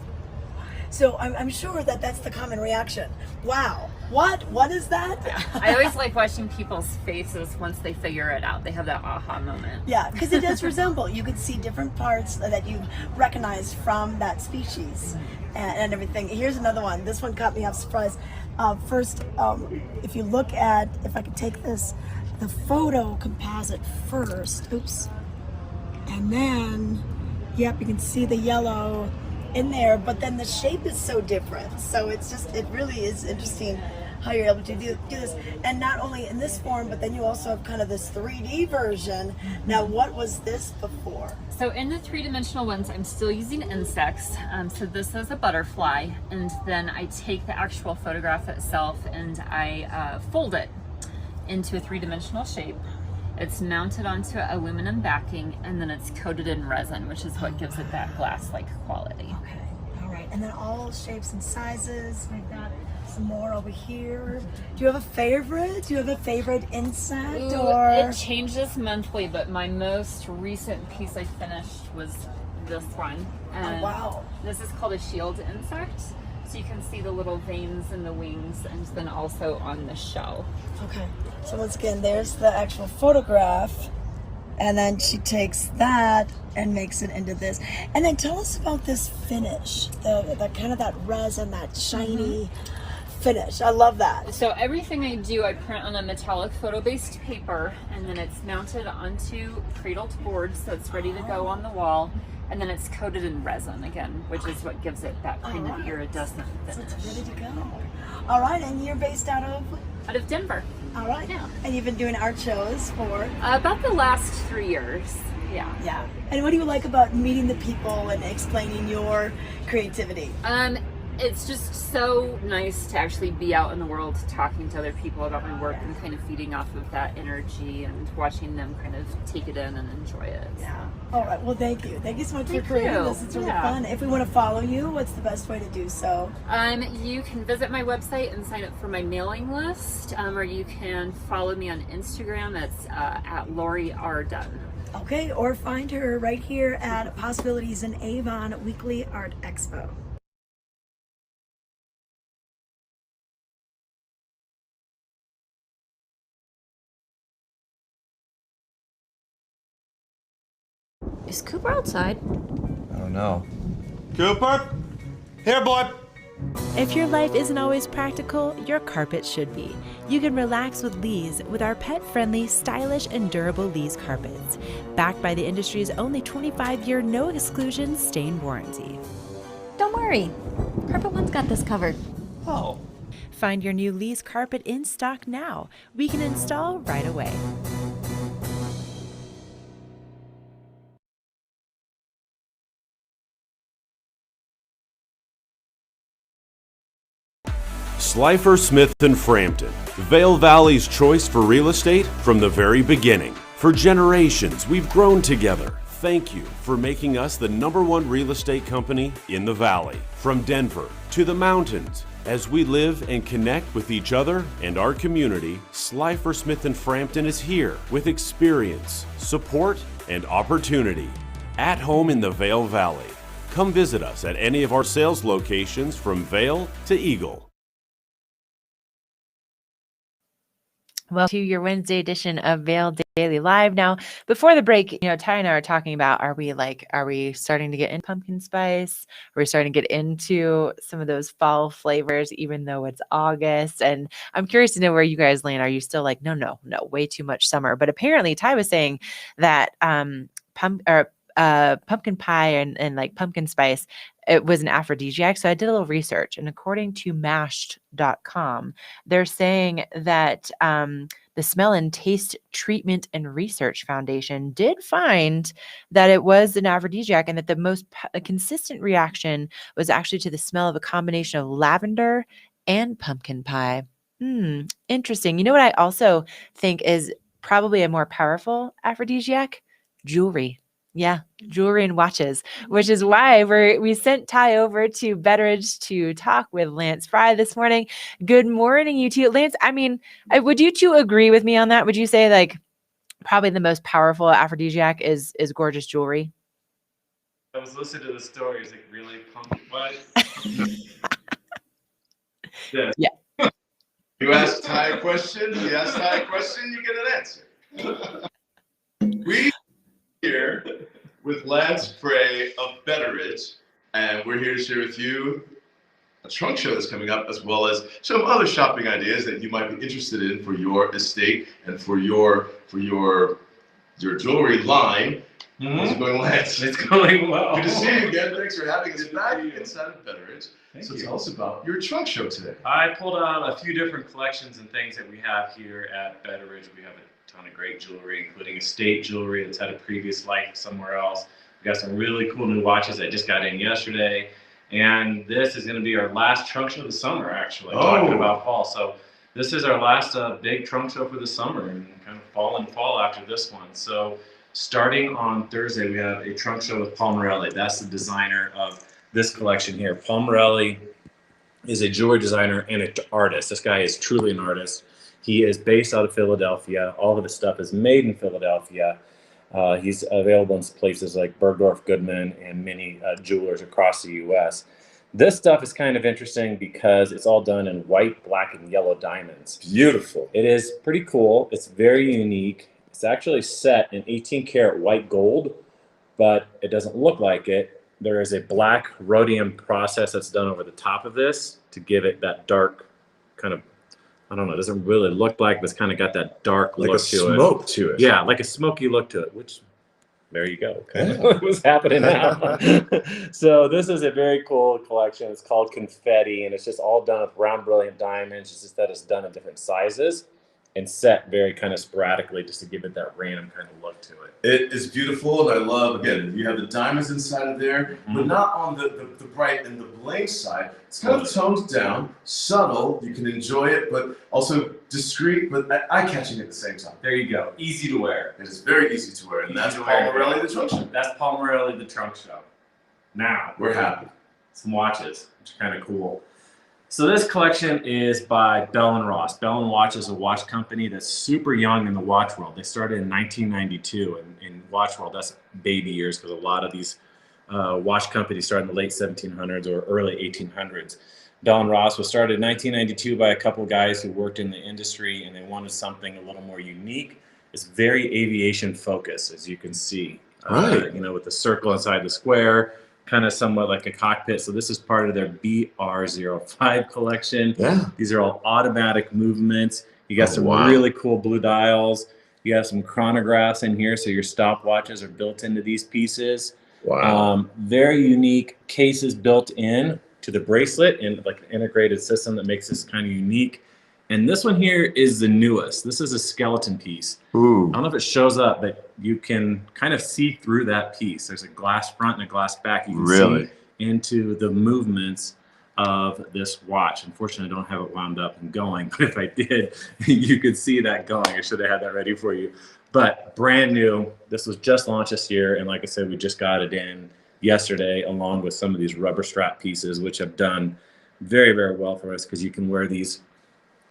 So I'm sure that that's the common reaction. Wow. What is that? I always like watching people's faces once they figure it out. They have that aha moment. Yeah, because it does resemble. You could see different parts that you recognize from that species and everything. Here's another one. This one caught me off surprise. First, if you look at, if I could take this, the photo composite first. Oops. And then, yep, you can see the yellow in there, but then the shape is so different. So it really is interesting how you're able to do this. And not only in this form, but then you also have kind of this 3D version. Now, what was this before? So in the three-dimensional ones, I'm still using insects. So this is a butterfly, and then I take the actual photograph itself and I fold it into a three-dimensional shape. It's mounted onto aluminum backing, and then it's coated in resin, which is what gives it that glass-like quality. Okay, all right. and then all shapes and sizes. We've got some more over here. Do you have a favorite? Do you have a favorite insect? Or it changes monthly, but my most recent piece I finished was this one. Oh, wow. This is called a shield insect. So you can see the little veins in the wings, and then also on the shell. Okay, so once again, there's the actual photograph, and then she takes that and makes it into this. And then tell us about this finish, the kind of that resin, that shiny finish. I love that. So everything I do, I print on a metallic photo-based paper, and then it's mounted onto cradled boards, so it's ready to go on the wall. And then it's coated in resin again, which is what gives it that kind of iridescent finish. So it's ready to go. All right, and you're based out of? Out of Denver. All right. Yeah. And you've been doing art shows for? About the last 3 years. Yeah. Yeah. And what do you like about meeting the people and explaining your creativity? It's just so nice to actually be out in the world talking to other people about my work and kind of feeding off of that energy and watching them kind of take it in and enjoy it. Yeah. All right. Well, thank you. Thank you so much for creating this. It's really fun. If we want to follow you, what's the best way to do so? You can visit my website and sign up for my mailing list, or you can follow me on Instagram. That's at Lauri R. Dunn. Okay. Or find her right here at Possibilities in Avon Weekly Art Expo. Is Cooper outside? I don't know. Cooper? Here, boy. If your life isn't always practical, your carpet should be. You can relax with Lee's with our pet-friendly, stylish, and durable Lee's carpets. Backed by the industry's only 25-year no-exclusion stain warranty. Don't worry. Carpet One's got this covered. Oh. Find your new Lee's carpet in stock now. We can install right away. Slifer Smith & Frampton, Vail Valley's choice for real estate from the very beginning. For generations, we've grown together. Thank you for making us the #1 real estate company in the Valley. From Denver to the mountains, as we live and connect with each other and our community, Slifer Smith & Frampton is here with experience, support, and opportunity. At home in the Vail Valley. Come visit us at any of our sales locations from Vail to Eagle. Welcome to your Wednesday edition of Vail Daily Live. Now, before the break, Ty and I are talking about, are we starting to get in pumpkin spice? Are we starting to get into some of those fall flavors, even though it's August? And I'm curious to know where you guys land. Are you still like, no, way too much summer? But apparently Ty was saying that pumpkin pie and like pumpkin spice, it was an aphrodisiac. So I did a little research, and according to mashed.com, they're saying that the Smell and Taste Treatment and Research Foundation did find that it was an aphrodisiac, and that the most consistent reaction was actually to the smell of a combination of lavender and pumpkin pie. Interesting. You know what I also think is probably a more powerful aphrodisiac? Jewelry. Yeah, jewelry and watches, which is why we sent Ty over to Betteridge to talk with Lance Fry this morning. Good morning, you two. Lance, I mean, would you two agree with me on that? Would you say like probably the most powerful aphrodisiac is gorgeous jewelry? I was listening to the story. It's like, really pumpkin pie? Yeah. You ask Ty a question, you get an answer. We here with Lance Fry of Betteridge, and we're here to share with you a trunk show that's coming up, as well as some other shopping ideas that you might be interested in for your estate and for your jewelry line. How's it going, Lance? It's going well. Good to see you again. Thanks for having us back inside of Betteridge. So tell us about your trunk show today. I pulled out a few different collections and things that we have here at Betteridge. We have a ton of great jewelry, including estate jewelry that's had a previous life somewhere else. We got some really cool new watches that just got in yesterday. And this is going to be our last trunk show of the summer, actually, talking about fall. So this is our last big trunk show for the summer, and kind of fall after this one. So starting on Thursday, we have a trunk show with Paul Morelli. That's the designer of this collection here. Paul Morelli is a jewelry designer and an artist. This guy is truly an artist. He is based out of Philadelphia. All of his stuff is made in Philadelphia. He's available in places like Bergdorf Goodman and many jewelers across the U.S. This stuff is kind of interesting because it's all done in white, black, and yellow diamonds. Beautiful. It is pretty cool. It's very unique. It's actually set in 18 karat white gold, but it doesn't look like it. There is a black rhodium process that's done over the top of this to give it that dark kind of, I don't know, it doesn't really look like, but it's kind of got that dark like look a to it. smoke to it. Yeah, like a smoky look to it, which, there you go. Okay. What's happening now? So this is a very cool collection. It's called Confetti, and it's just all done with round brilliant diamonds. It's just that it's done in different sizes and set very kind of sporadically just to give it that random kind of look to it. It is beautiful, and I love, again, you have the diamonds inside of there, but not on the bright and the bling side. It's kind of toned down, subtle, you can enjoy it, but also discreet, but eye-catching at the same time. There you go. Easy to wear. It is very easy to wear, and Easy that's to Paul wear. Morelli, the trunk show. That's Paul Morelli, the trunk show. Now, We're happy. some watches, which are kind of cool. So this collection is by Bell & Ross. Bell & Watch is a watch company that's super young in the watch world. They started in 1992, and in watch world, that's baby years because a lot of these watch companies started in the late 1700s or early 1800s. Bell & Ross was started in 1992 by a couple of guys who worked in the industry, and they wanted something a little more unique. It's very aviation focused, as you can see. Right. You know, with the circle inside the square, kind of somewhat like a cockpit. So this is part of their BR05 collection. Yeah. These are all automatic movements. You got some really cool blue dials. You have some chronographs in here, so your stopwatches are built into these pieces. Wow. Very unique cases built in to the bracelet and like an integrated system that makes this kind of unique. And this one here is the newest. This is a skeleton piece. Ooh. I don't know if it shows up, but you can kind of see through that piece. There's a glass front and a glass back. You can see into the movements of this watch. Unfortunately, I don't have it wound up and going, but if I did, you could see that going. I should have had that ready for you. But brand new. This was just launched this year, and like I said, we just got it in yesterday, along with some of these rubber strap pieces, which have done very, very well for us because you can wear these,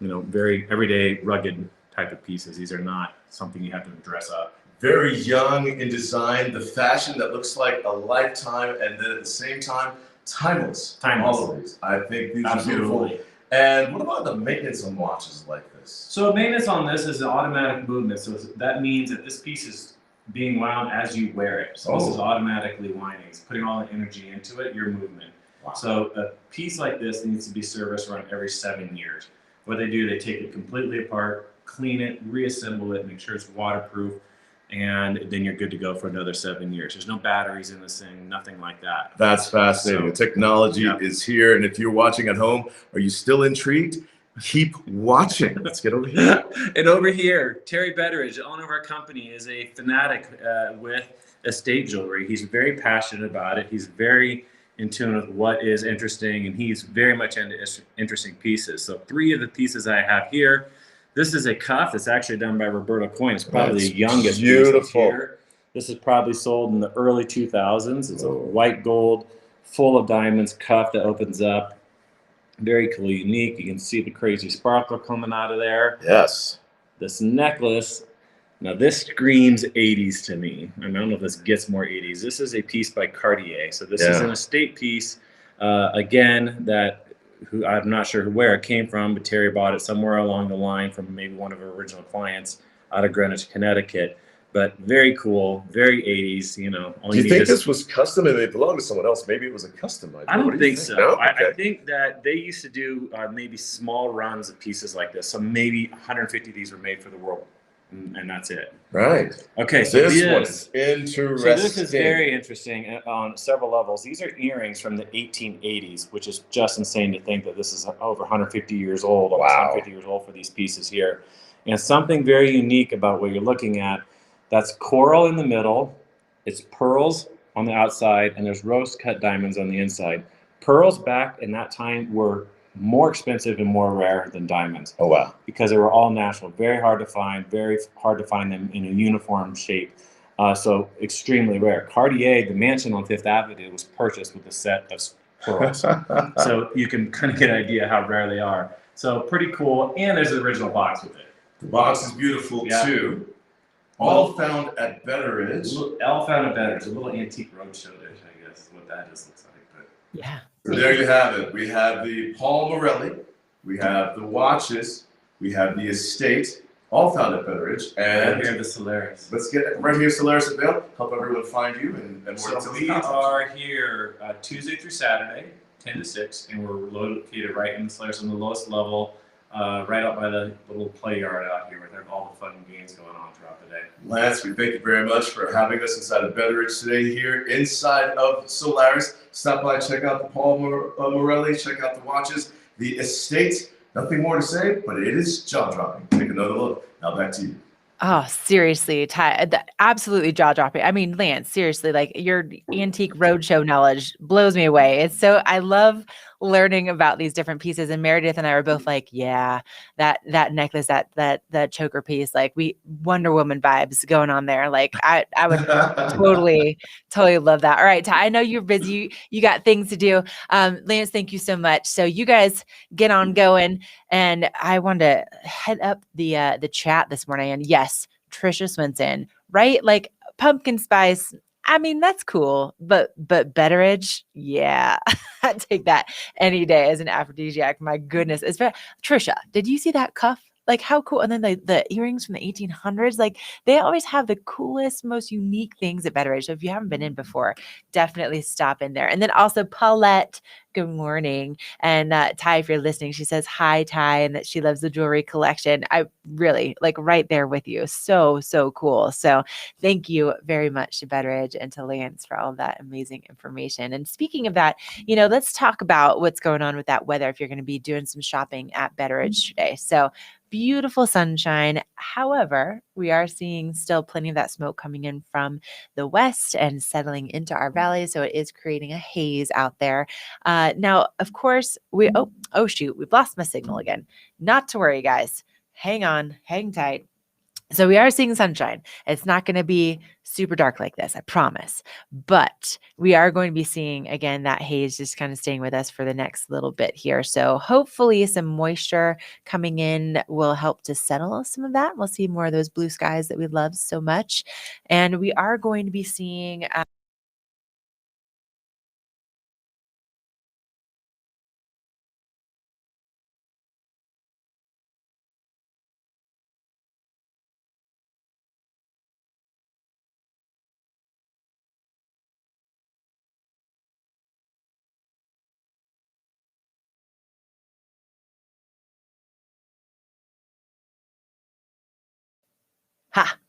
you know, very everyday, rugged type of pieces. These are not something you have to dress up. Very young in design, the fashion that looks like a lifetime, and then at the same time, timeless. Timeless. All of these. I think these Absolutely. are beautiful. And what about the maintenance on watches like this? So maintenance on this is an automatic movement. So that means that this piece is being wound as you wear it. So this is automatically winding. It's putting all the energy into it, your movement. Wow. So a piece like this needs to be serviced around every 7 years. What they do, they take it completely apart, clean it, reassemble it, make sure it's waterproof, and then you're good to go for another 7 years. There's no batteries in this thing, nothing like that. That's fascinating. The technology is here, and if you're watching at home, are you still intrigued? Keep watching. Let's get over here. And over here, Terry Betteridge, the owner of our company, is a fanatic with estate jewelry. He's very passionate about it. He's very in tune with what is interesting, and he's very much into interesting pieces. So 3 of the pieces I have here. This is a cuff that's actually done by Roberto Coin. It's probably the youngest piece here. This is probably sold in the early 2000s. It's a white gold, full of diamonds cuff that opens up. Very cool, unique. You can see the crazy sparkle coming out of there. Yes. This necklace. Now this screams 80s to me. I don't know if this gets more 80s. This is a piece by Cartier. So this is an estate piece, again, that I'm not sure where it came from, but Terry bought it somewhere along the line from maybe one of our original clients out of Greenwich, Connecticut. But very cool, very 80s, you know. Do you think this was custom and it belonged to someone else? Maybe it was a custom idea. I don't think so. No? I think that they used to do maybe small runs of pieces like this. So maybe 150 of these were made for the world, and that's it. Right. Okay, so this one is interesting. So this is very interesting on several levels. These are earrings from the 1880s, which is just insane to think that this is over 150 years old, almost 150 years old for these pieces here. And something very unique about what you're looking at, that's coral in the middle, it's pearls on the outside, and there's rose-cut diamonds on the inside. Pearls back in that time were more expensive and more rare than diamonds. Oh, wow. Because they were all natural, very hard to find them in a uniform shape. So extremely rare. Cartier, the mansion on Fifth Avenue, was purchased with a set of pearls. So you can kind of get an idea how rare they are. So pretty cool. And there's an original box with it. The box is beautiful too. All found at Betteridge. All found at Betteridge. A little antique roadshow dish, I guess, is what that just looks like. But yeah. So there you have it. We have the Paul Morelli. We have the watches. We have the estate. All found at Betteridge. And right here, the Solaris. Let's get it right here, Solaris at Vail. Help everyone find you and more So we are here Tuesday through Saturday, 10 to 6, and we're located right in the Solaris on the lowest level, right up by the little play yard out here where there are all the fun games going on throughout the day. Lance, we thank you very much for having us inside of Betteridge today here inside of Solaris. Stop by, check out the Paul Morelli, check out the watches, the estate. Nothing more to say, but it is jaw-dropping. Take another look. Now back to you. Oh, seriously, Ty, absolutely jaw-dropping. I mean, Lance, seriously, like your antique roadshow knowledge blows me away. It's so, I love learning about these different pieces. And Meredith and I were both like, yeah, that necklace, that choker piece, like we Wonder Woman vibes going on there. Like I would totally love that. All right, Ty, I know you're busy. You got things to do. Lance, thank you so much. So you guys get on going. And I wanted to head up the chat this morning. And yes, Tricia Swinson, right? Like pumpkin spice. I mean, that's cool, but Betteridge, yeah, I'd take that any day as an aphrodisiac. My goodness, it's very, Tricia, did you see that cuff? Like how cool. And then the earrings from the 1800s, like they always have the coolest, most unique things at Betteridge. So if you haven't been in before, definitely stop in there. And then also Paulette, good morning. And Ty, if you're listening, she says, hi, Ty, and that she loves the jewelry collection. I really like right there with you. So cool. So thank you very much to Betteridge and to Lance for all of that amazing information. And speaking of that, let's talk about what's going on with that weather if you're going to be doing some shopping at Betteridge today. So beautiful sunshine. However, we are seeing still plenty of that smoke coming in from the west and settling into our valley. So it is creating a haze out there. Now, of course, we've lost my signal again. Not to worry, guys. Hang on, hang tight. So we are seeing sunshine. It's not going to be super dark like this, I promise. But we are going to be seeing, again, that haze just kind of staying with us for the next little bit here. So hopefully some moisture coming in will help to settle some of that. We'll see more of those blue skies that we love so much. And we are going to be seeing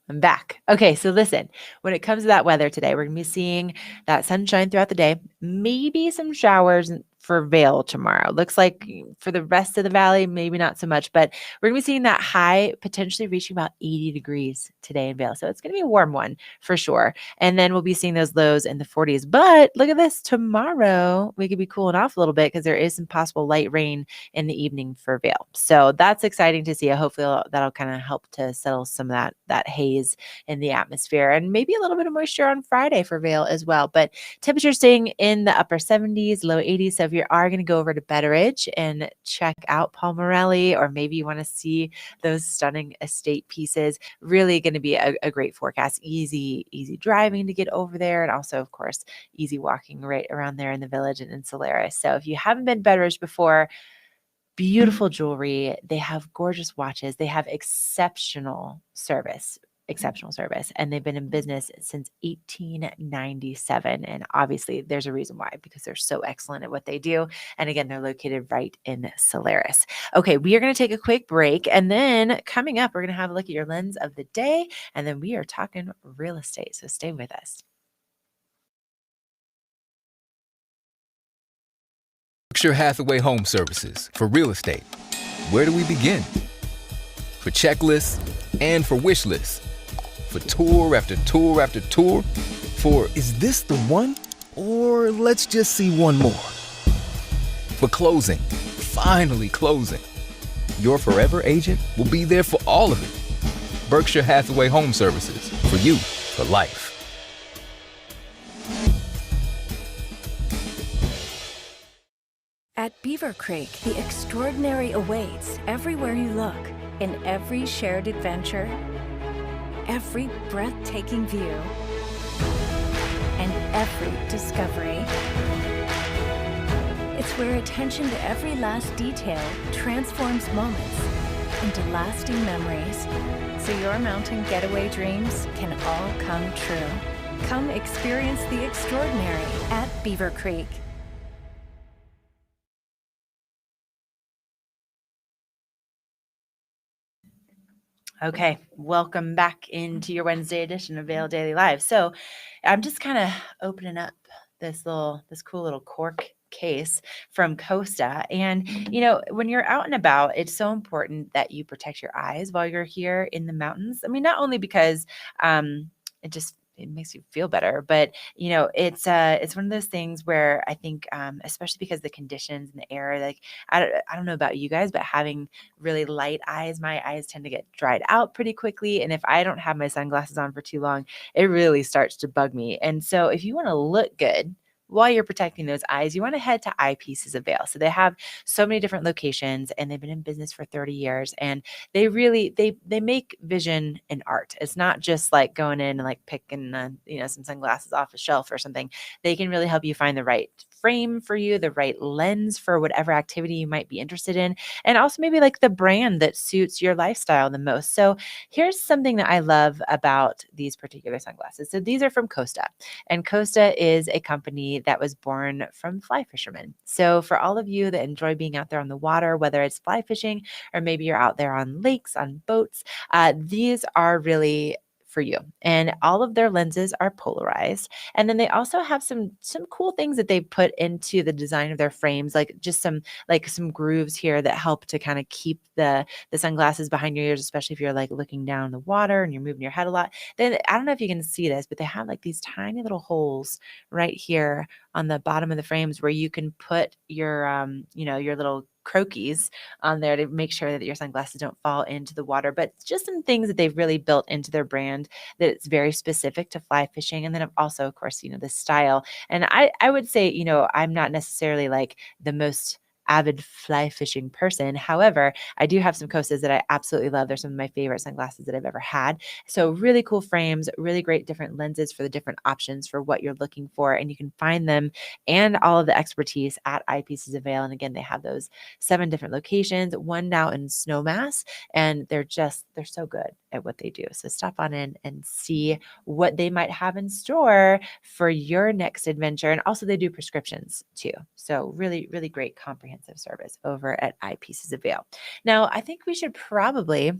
I'm back. Okay, so listen, when it comes to that weather today, we're going to be seeing that sunshine throughout the day, maybe some showers for Vail tomorrow. Looks like for the rest of the valley, maybe not so much, but we're going to be seeing that high potentially reaching about 80 degrees today in Vail. So it's going to be a warm one for sure. And then we'll be seeing those lows in the 40s. But look at this, tomorrow we could be cooling off a little bit because there is some possible light rain in the evening for Vail. So that's exciting to see. Hopefully that'll kind of help to settle some of that haze in the atmosphere, and maybe a little bit of moisture on Friday for Vail as well. But temperature staying in the upper 70s, low 80s. So if you are going to go over to Betteridge and check out Paul Morelli, or maybe you want to see those stunning estate pieces, really going to be a great forecast. Easy driving to get over there, and also, of course, easy walking right around there in the village and in Solaris. So if you haven't been Betteridge before, beautiful jewelry. They have gorgeous watches. They have exceptional service, and they've been in business since 1897. And obviously there's a reason why, because they're so excellent at what they do. And again, they're located right in Solaris. Okay, we are going to take a quick break, and then coming up, we're going to have a look at your lens of the day, and then we are talking real estate. So stay with us. Berkshire Hathaway Home Services for real estate. Where do we begin? For checklists and for wish lists. For tour after tour after tour. For is this the one? Or let's just see one more. For closing. Finally closing. Your forever agent will be there for all of it. Berkshire Hathaway Home Services. For you. for life. At Beaver Creek, the extraordinary awaits everywhere you look, in every shared adventure, every breathtaking view, and every discovery. It's where attention to every last detail transforms moments into lasting memories, so your mountain getaway dreams can all come true. Come experience the extraordinary at Beaver Creek. Okay, welcome back into your Wednesday edition of Vail Daily Live. So I'm just kind of opening up this cool little cork case from Costa. And, when you're out and about, it's so important that you protect your eyes while you're here in the mountains. I mean, not only because it makes you feel better, but it's one of those things where I think, especially because the conditions and the air, like I don't know about you guys, but having really light eyes, my eyes tend to get dried out pretty quickly. And if I don't have my sunglasses on for too long, it really starts to bug me. And so if you want to look good while you're protecting those eyes, you want to head to Eyepieces of Vail. So they have so many different locations, and they've been in business for 30 years. And they really they make vision an art. It's not just like going in and like picking some sunglasses off a shelf or something. They can really help you find the right frame for you, the right lens for whatever activity you might be interested in, and also maybe like the brand that suits your lifestyle the most. So here's something that I love about these particular sunglasses. So these are from Costa, and Costa is a company that was born from fly fishermen. So for all of you that enjoy being out there on the water, whether it's fly fishing or maybe you're out there on lakes, on boats, these are really for you. And all of their lenses are polarized. And then they also have some cool things that they put into the design of their frames, like just some grooves here that help to kind of keep the sunglasses behind your ears, especially if you're like looking down the water and you're moving your head a lot. Then I don't know if you can see this, but they have like these tiny little holes right here on the bottom of the frames where you can put your your little croquis on there to make sure that your sunglasses don't fall into the water. But just some things that they've really built into their brand that it's very specific to fly fishing. And then also, of course, the style. And I would say, I'm not necessarily like the most avid fly fishing person. However, I do have some Costas that I absolutely love. They're some of my favorite sunglasses that I've ever had. So really cool frames, really great different lenses for the different options for what you're looking for. And you can find them and all of the expertise at Eyepieces of Vail. And again, they have those 7 different locations, one now in Snowmass, and they're so good at what they do. So stop on in and see what they might have in store for your next adventure. And also they do prescriptions too. So really, really great comprehensive service over at Eyepieces of Vail. Now, I think we should probably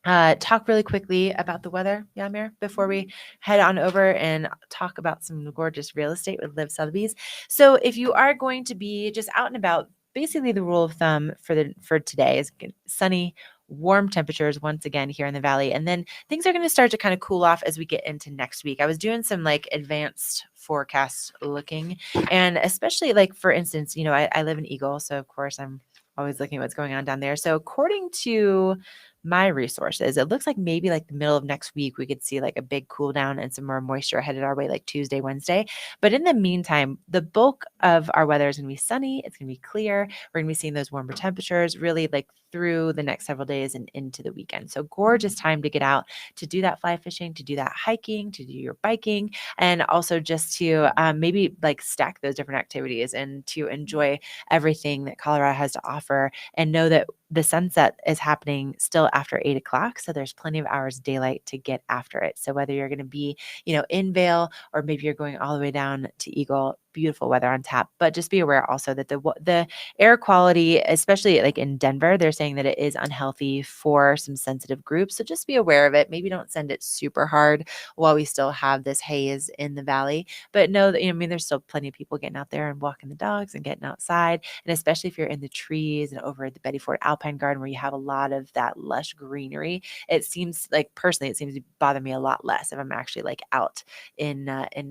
talk really quickly about the weather, Yamir, before we head on over and talk about some gorgeous real estate with Liv Sotheby's. So if you are going to be just out and about, basically the rule of thumb for today is sunny, warm temperatures once again here in the valley. And then things are going to start to kind of cool off as we get into next week. I was doing some like advanced forecast looking, and especially like, for instance, I live in Eagle. So of course I'm always looking at what's going on down there. So according to my resources, it looks like maybe like the middle of next week, we could see like a big cool down and some more moisture headed our way like Tuesday, Wednesday. But in the meantime, the bulk of our weather is going to be sunny. It's going to be clear. We're going to be seeing those warmer temperatures really like through the next several days and into the weekend. So gorgeous time to get out to do that fly fishing, to do that hiking, to do your biking, and also just to maybe like stack those different activities and to enjoy everything that Colorado has to offer, and know that the sunset is happening still after 8 o'clock. So there's plenty of hours of daylight to get after it. So whether you're going to be, in Vail, or maybe you're going all the way down to Eagle, beautiful weather on tap. But just be aware also that the air quality, especially like in Denver, they're saying that it is unhealthy for some sensitive groups. So just be aware of it. Maybe don't send it super hard while we still have this haze in the valley. But know that, there's still plenty of people getting out there and walking the dogs and getting outside. And especially if you're in the trees and over at the Betty Ford Alpine Garden, where you have a lot of that lush greenery, it seems like, personally, it seems to bother me a lot less if I'm actually like out in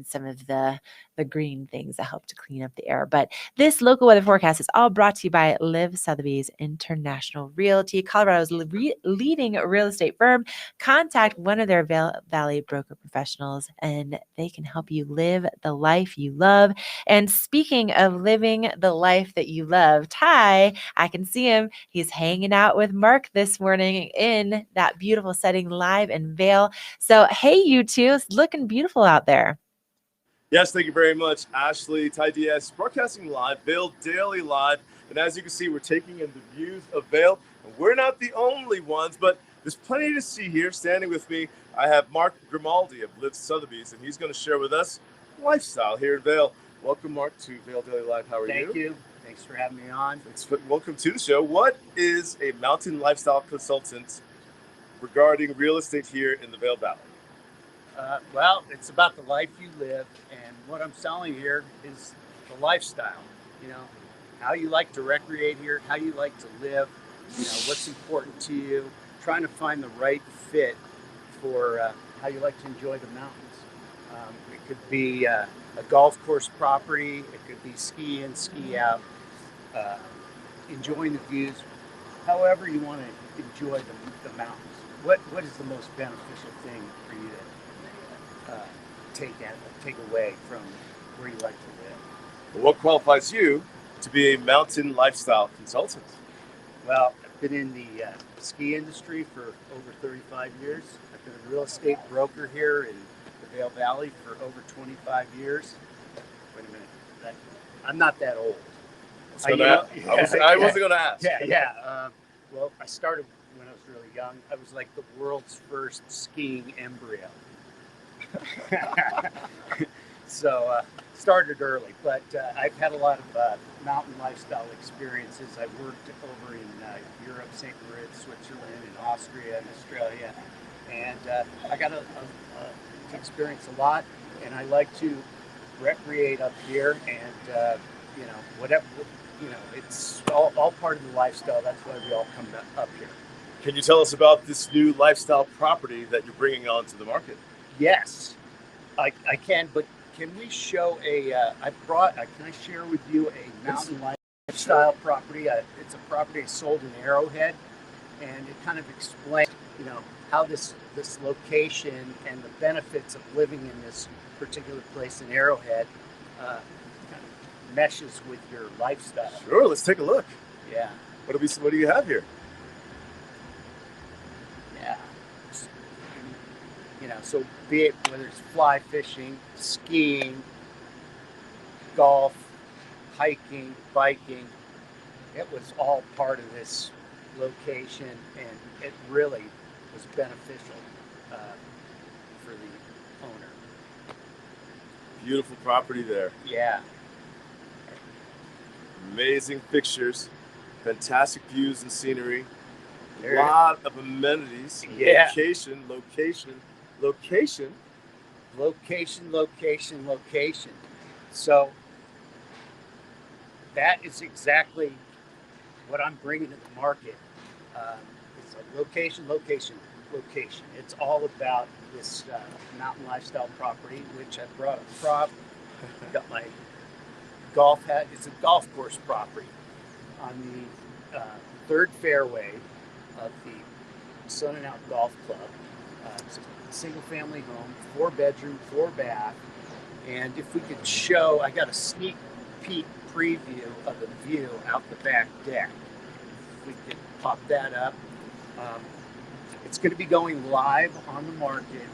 some of the the green things that help to clean up the air. But this local weather forecast is all brought to you by Liv Sotheby's International Realty, Colorado's leading real estate firm. Contact one of their Vail Valley broker professionals and they can help you live the life you love. And speaking of living the life that you love, Ty, I can see him. He's hanging out with Mark this morning in that beautiful setting live in Vail. So, hey, you two, it's looking beautiful out there. Yes, thank you very much, Ashley. Ty Diaz, broadcasting live, Vail Daily Live. And as you can see, we're taking in the views of Vail. And we're not the only ones, but there's plenty to see here. Standing with me, I have Mark Grimaldi of Liv Sotheby's, and he's going to share with us lifestyle here in Vail. Welcome, Mark, to Vail Daily Live. How are you? Thank you. Thanks for having me on. Welcome to the show. What is a mountain lifestyle consultant regarding real estate here in the Vail Valley? Well, it's about the life you live, and what I'm selling here is the lifestyle. You know, how you like to recreate here, how you like to live, you know, what's important to you, trying to find the right fit for how you like to enjoy the mountains. It could be a golf course property, it could be ski in, ski out, enjoying the views, however you want to enjoy the mountains. What is the most beneficial thing for you to take away from where you like to live? What qualifies you to be a mountain lifestyle consultant? Well, I've been in the ski industry for over 35 years. I've been a real estate broker here in the Vail Valley for over 25 years. Wait a minute, I'm not that old. I wasn't going to ask. Yeah. Well, I started when I was really young. I was like the world's first skiing embryo. So started early, but I've had a lot of mountain lifestyle experiences. I worked over in Europe, St. Moritz, Switzerland, and Austria, and Australia, and I got to experience a lot. And I like to recreate up here, and you know, whatever, you know, it's all part of the lifestyle. That's why we all come up here. Can you tell us about this new lifestyle property that you're bringing onto the market? Yes, I can, but can we show can I share with you a mountain lifestyle property? It's a property I sold in Arrowhead, and it kind of explains, you know, how this location and the benefits of living in this particular place in Arrowhead kind of meshes with your lifestyle. Sure, let's take a look. Yeah. What do you have here? Yeah. You know, so be it whether it's fly fishing, skiing, golf, hiking, biking, it was all part of this location, and it really was beneficial for the owner. Beautiful property there. Yeah. Amazing pictures, fantastic views and scenery, a lot of amenities. Yeah. Location. So that is exactly what I'm bringing to the market. It's a location. It's all about this mountain lifestyle property, which I brought a prop. Got my golf hat. It's a golf course property on the third fairway of the Sun and Out Golf Club. It's a single family home, 4-bedroom, 4-bath. And if we could show, I got a sneak peek preview of the view out the back deck. If we could pop that up. It's going to be going live on the market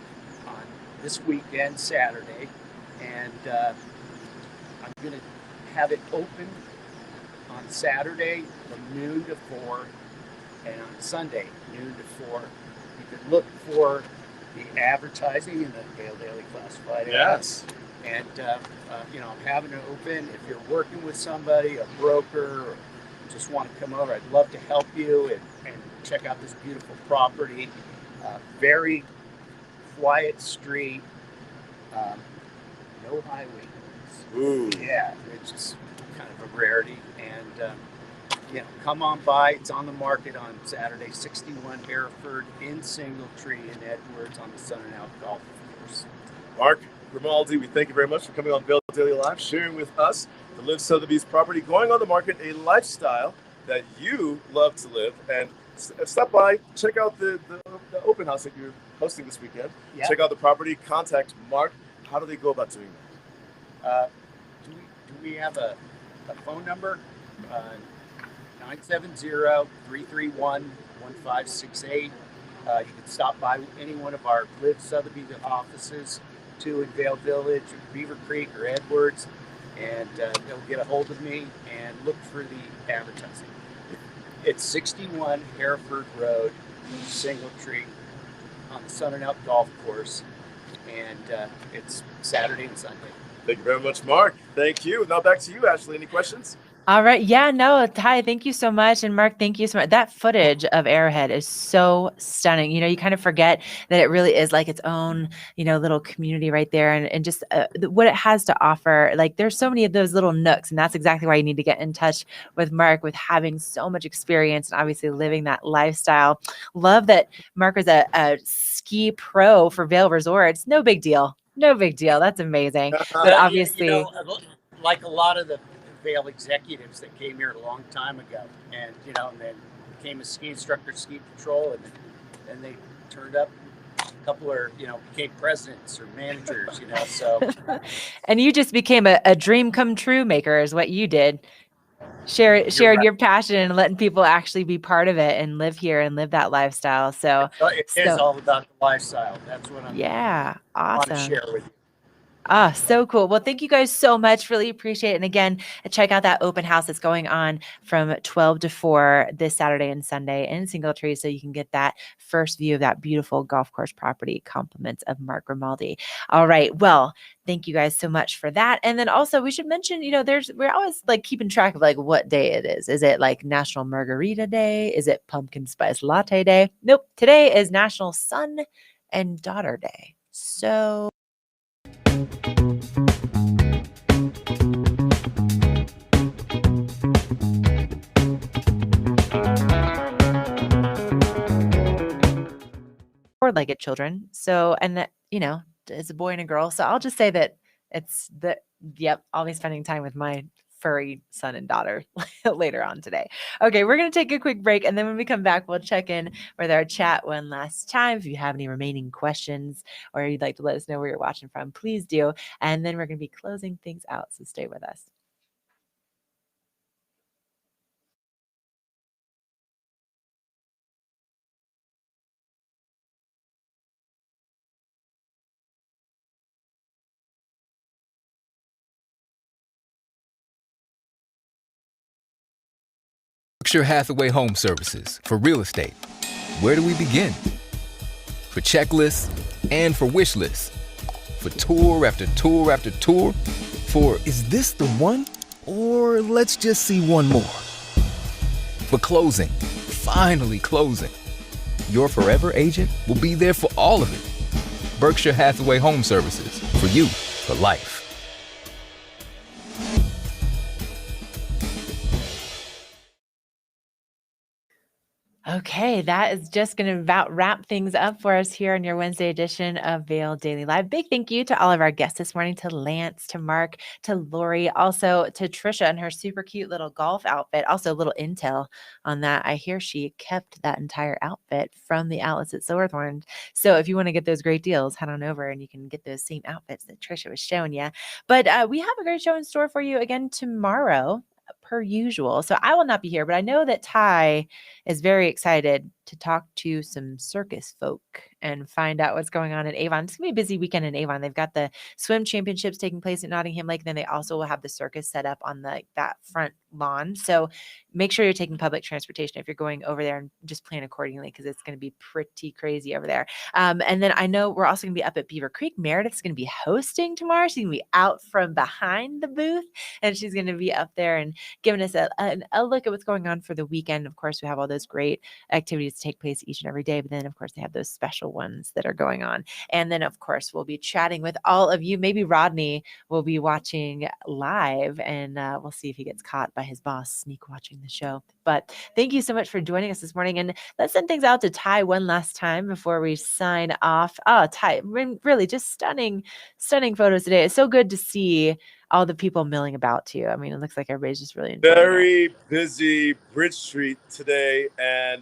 on this weekend, Saturday. And I'm going to have it open on Saturday from noon to 4, and on Sunday, noon to 4. You can look for the advertising in the Vail Daily Classified. Yes. And, you know, I'm having it open. If you're working with somebody, a broker, or just want to come over, I'd love to help you and check out this beautiful property. Very quiet street, no highway. Ooh. Yeah, it's just kind of a rarity. And, you know, come on by. It's on the market on Saturday, 61 Hereford in Singletree in Edwards on the Sun and Out Golf Course. Mark Grimaldi, we thank you very much for coming on Vail Daily Live, sharing with us the Live Sotheby's property going on the market, a lifestyle that you love to live. And stop by, check out the open house that you're hosting this weekend. Yeah. Check out the property, contact Mark. How do they go about doing that? Do we have a phone number? 970-331-1568. You can stop by any one of our Live Sotheby's offices, 2 in Vail Village, or Beaver Creek, or Edwards, and they'll get a hold of me and look for the advertising. It's 61 Hereford Road, Singletree, on the Sun and Out Golf Course, and it's Saturday and Sunday. Thank you very much, Mark. Thank you. Now back to you, Ashley. Any questions? All right. Yeah, no, Ty, thank you so much. And Mark, thank you so much. That footage of Arrowhead is so stunning. You kind of forget that it really is like its own, little community right there. And just what it has to offer. Like there's so many of those little nooks. And that's exactly why you need to get in touch with Mark, with having so much experience and obviously living that lifestyle. Love that Mark was a ski pro for Vail Resorts. No big deal. No big deal. That's amazing. But obviously, like a lot of the Vail executives that came here a long time ago, and and then became a ski instructor, ski patrol, and then they turned up. A couple are became presidents or managers. So. And you just became a dream come true maker, is what you did. Sharing right. Your passion and letting people actually be part of it and live here and live that lifestyle. So it is all about the lifestyle. That's what I'm. Yeah, awesome. Want to share with you. Ah, so cool. Well, thank you guys so much. Really appreciate it. And again, check out that open house that's going on from 12 to 4 this Saturday and Sunday in Singletree, so you can get that first view of that beautiful golf course property. Compliments of Mark Grimaldi. All right. Well, thank you guys so much for that. And then also we should mention, we're always like keeping track of like what day it is. Is it like National Margarita Day? Is it Pumpkin Spice Latte Day? Nope. Today is National Son and Daughter Day. So four-legged children. So, and that, it's a boy and a girl. So I'll just say that it's I'll be spending time with my furry son and daughter later on today. Okay, we're going to take a quick break. And then when we come back, we'll check in with our chat one last time. If you have any remaining questions or you'd like to let us know where you're watching from, please do. And then we're going to be closing things out. So stay with us. Berkshire Hathaway Home Services for real estate. Where do we begin? For checklists and for wish lists. For tour after tour after tour. For is this the one? Or let's just see one more. For closing. Finally closing. Your forever agent will be there for all of it. Berkshire Hathaway Home Services. For you, for life. Okay, that is just going to about wrap things up for us here on your Wednesday edition of Vail Daily Live. Big thank you to all of our guests this morning, to Lance, to Mark, to Lauri, also to Tricia and her super cute little golf outfit. Also a little intel on that. I hear she kept that entire outfit from the outlets at Silverthorne. So if you want to get those great deals, head on over and you can get those same outfits that Tricia was showing you. But we have a great show in store for you again tomorrow, per usual. So I will not be here, but I know that Ty is very excited to talk to some circus folk and find out what's going on in Avon. It's going to be a busy weekend in Avon. They've got the swim championships taking place at Nottingham Lake. Then they also will have the circus set up on that front lawn. So make sure you're taking public transportation if you're going over there, and just plan accordingly because it's going to be pretty crazy over there. And then I know we're also going to be up at Beaver Creek. Meredith's going to be hosting tomorrow. She's going to be out from behind the booth, and she's going to be up there and giving us a look at what's going on for the weekend. Of course, we have all those great activities to take place each and every day, but then of course they have those special ones that are going on. And then of course we'll be chatting with all of you. Maybe Rodney will be watching live, and we'll see if he gets caught by his boss sneak watching the show. But thank you so much for joining us this morning, and let's send things out to Ty one last time before we sign off. Oh, Ty, really just stunning photos today. It's so good to see all the people milling about too. I mean, it looks like everybody's just really enjoying it. Very busy Bridge Street today, and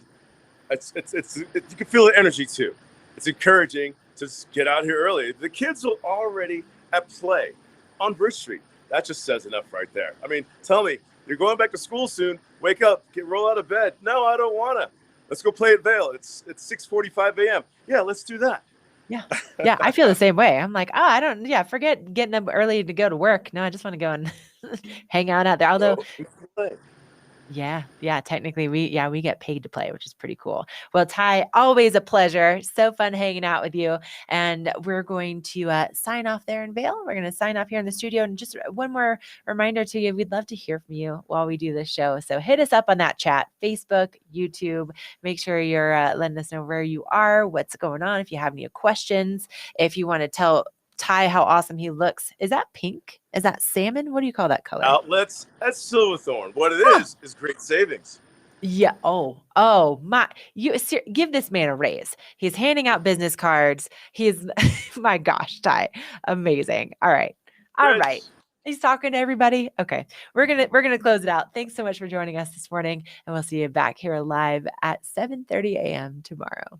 it's you can feel the energy too. It's encouraging to get out here early. The kids are already at play on Bridge Street. That just says enough right there. I mean, tell me, you're going back to school soon. Wake up, roll out of bed. No, I don't wanna. Let's go play at Vail. It's 6:45 a.m. Yeah, let's do that. Yeah. Yeah. I feel the same way. I'm like, forget getting up early to go to work. No, I just want to go and hang out there. Although, yeah, technically we get paid to play, which is pretty cool. Well, Ty, always a pleasure. So fun hanging out with you. And we're going to sign off there in Vail. We're going to sign off here in the studio. And just one more reminder to you, we'd love to hear from you while we do this show. So hit us up on that chat, Facebook, YouTube. Make sure you're letting us know where you are, what's going on. If you have any questions, if you want to tell Ty how awesome he looks. Is that pink? Is that salmon? What do you call that color? Outlets. That's Silverthorn. What it is great savings. Yeah. Oh my! Give this man a raise. He's handing out business cards. He's, my gosh, Ty, amazing. All right. He's talking to everybody. Okay, we're gonna close it out. Thanks so much for joining us this morning, and we'll see you back here live at 7:30 a.m. tomorrow.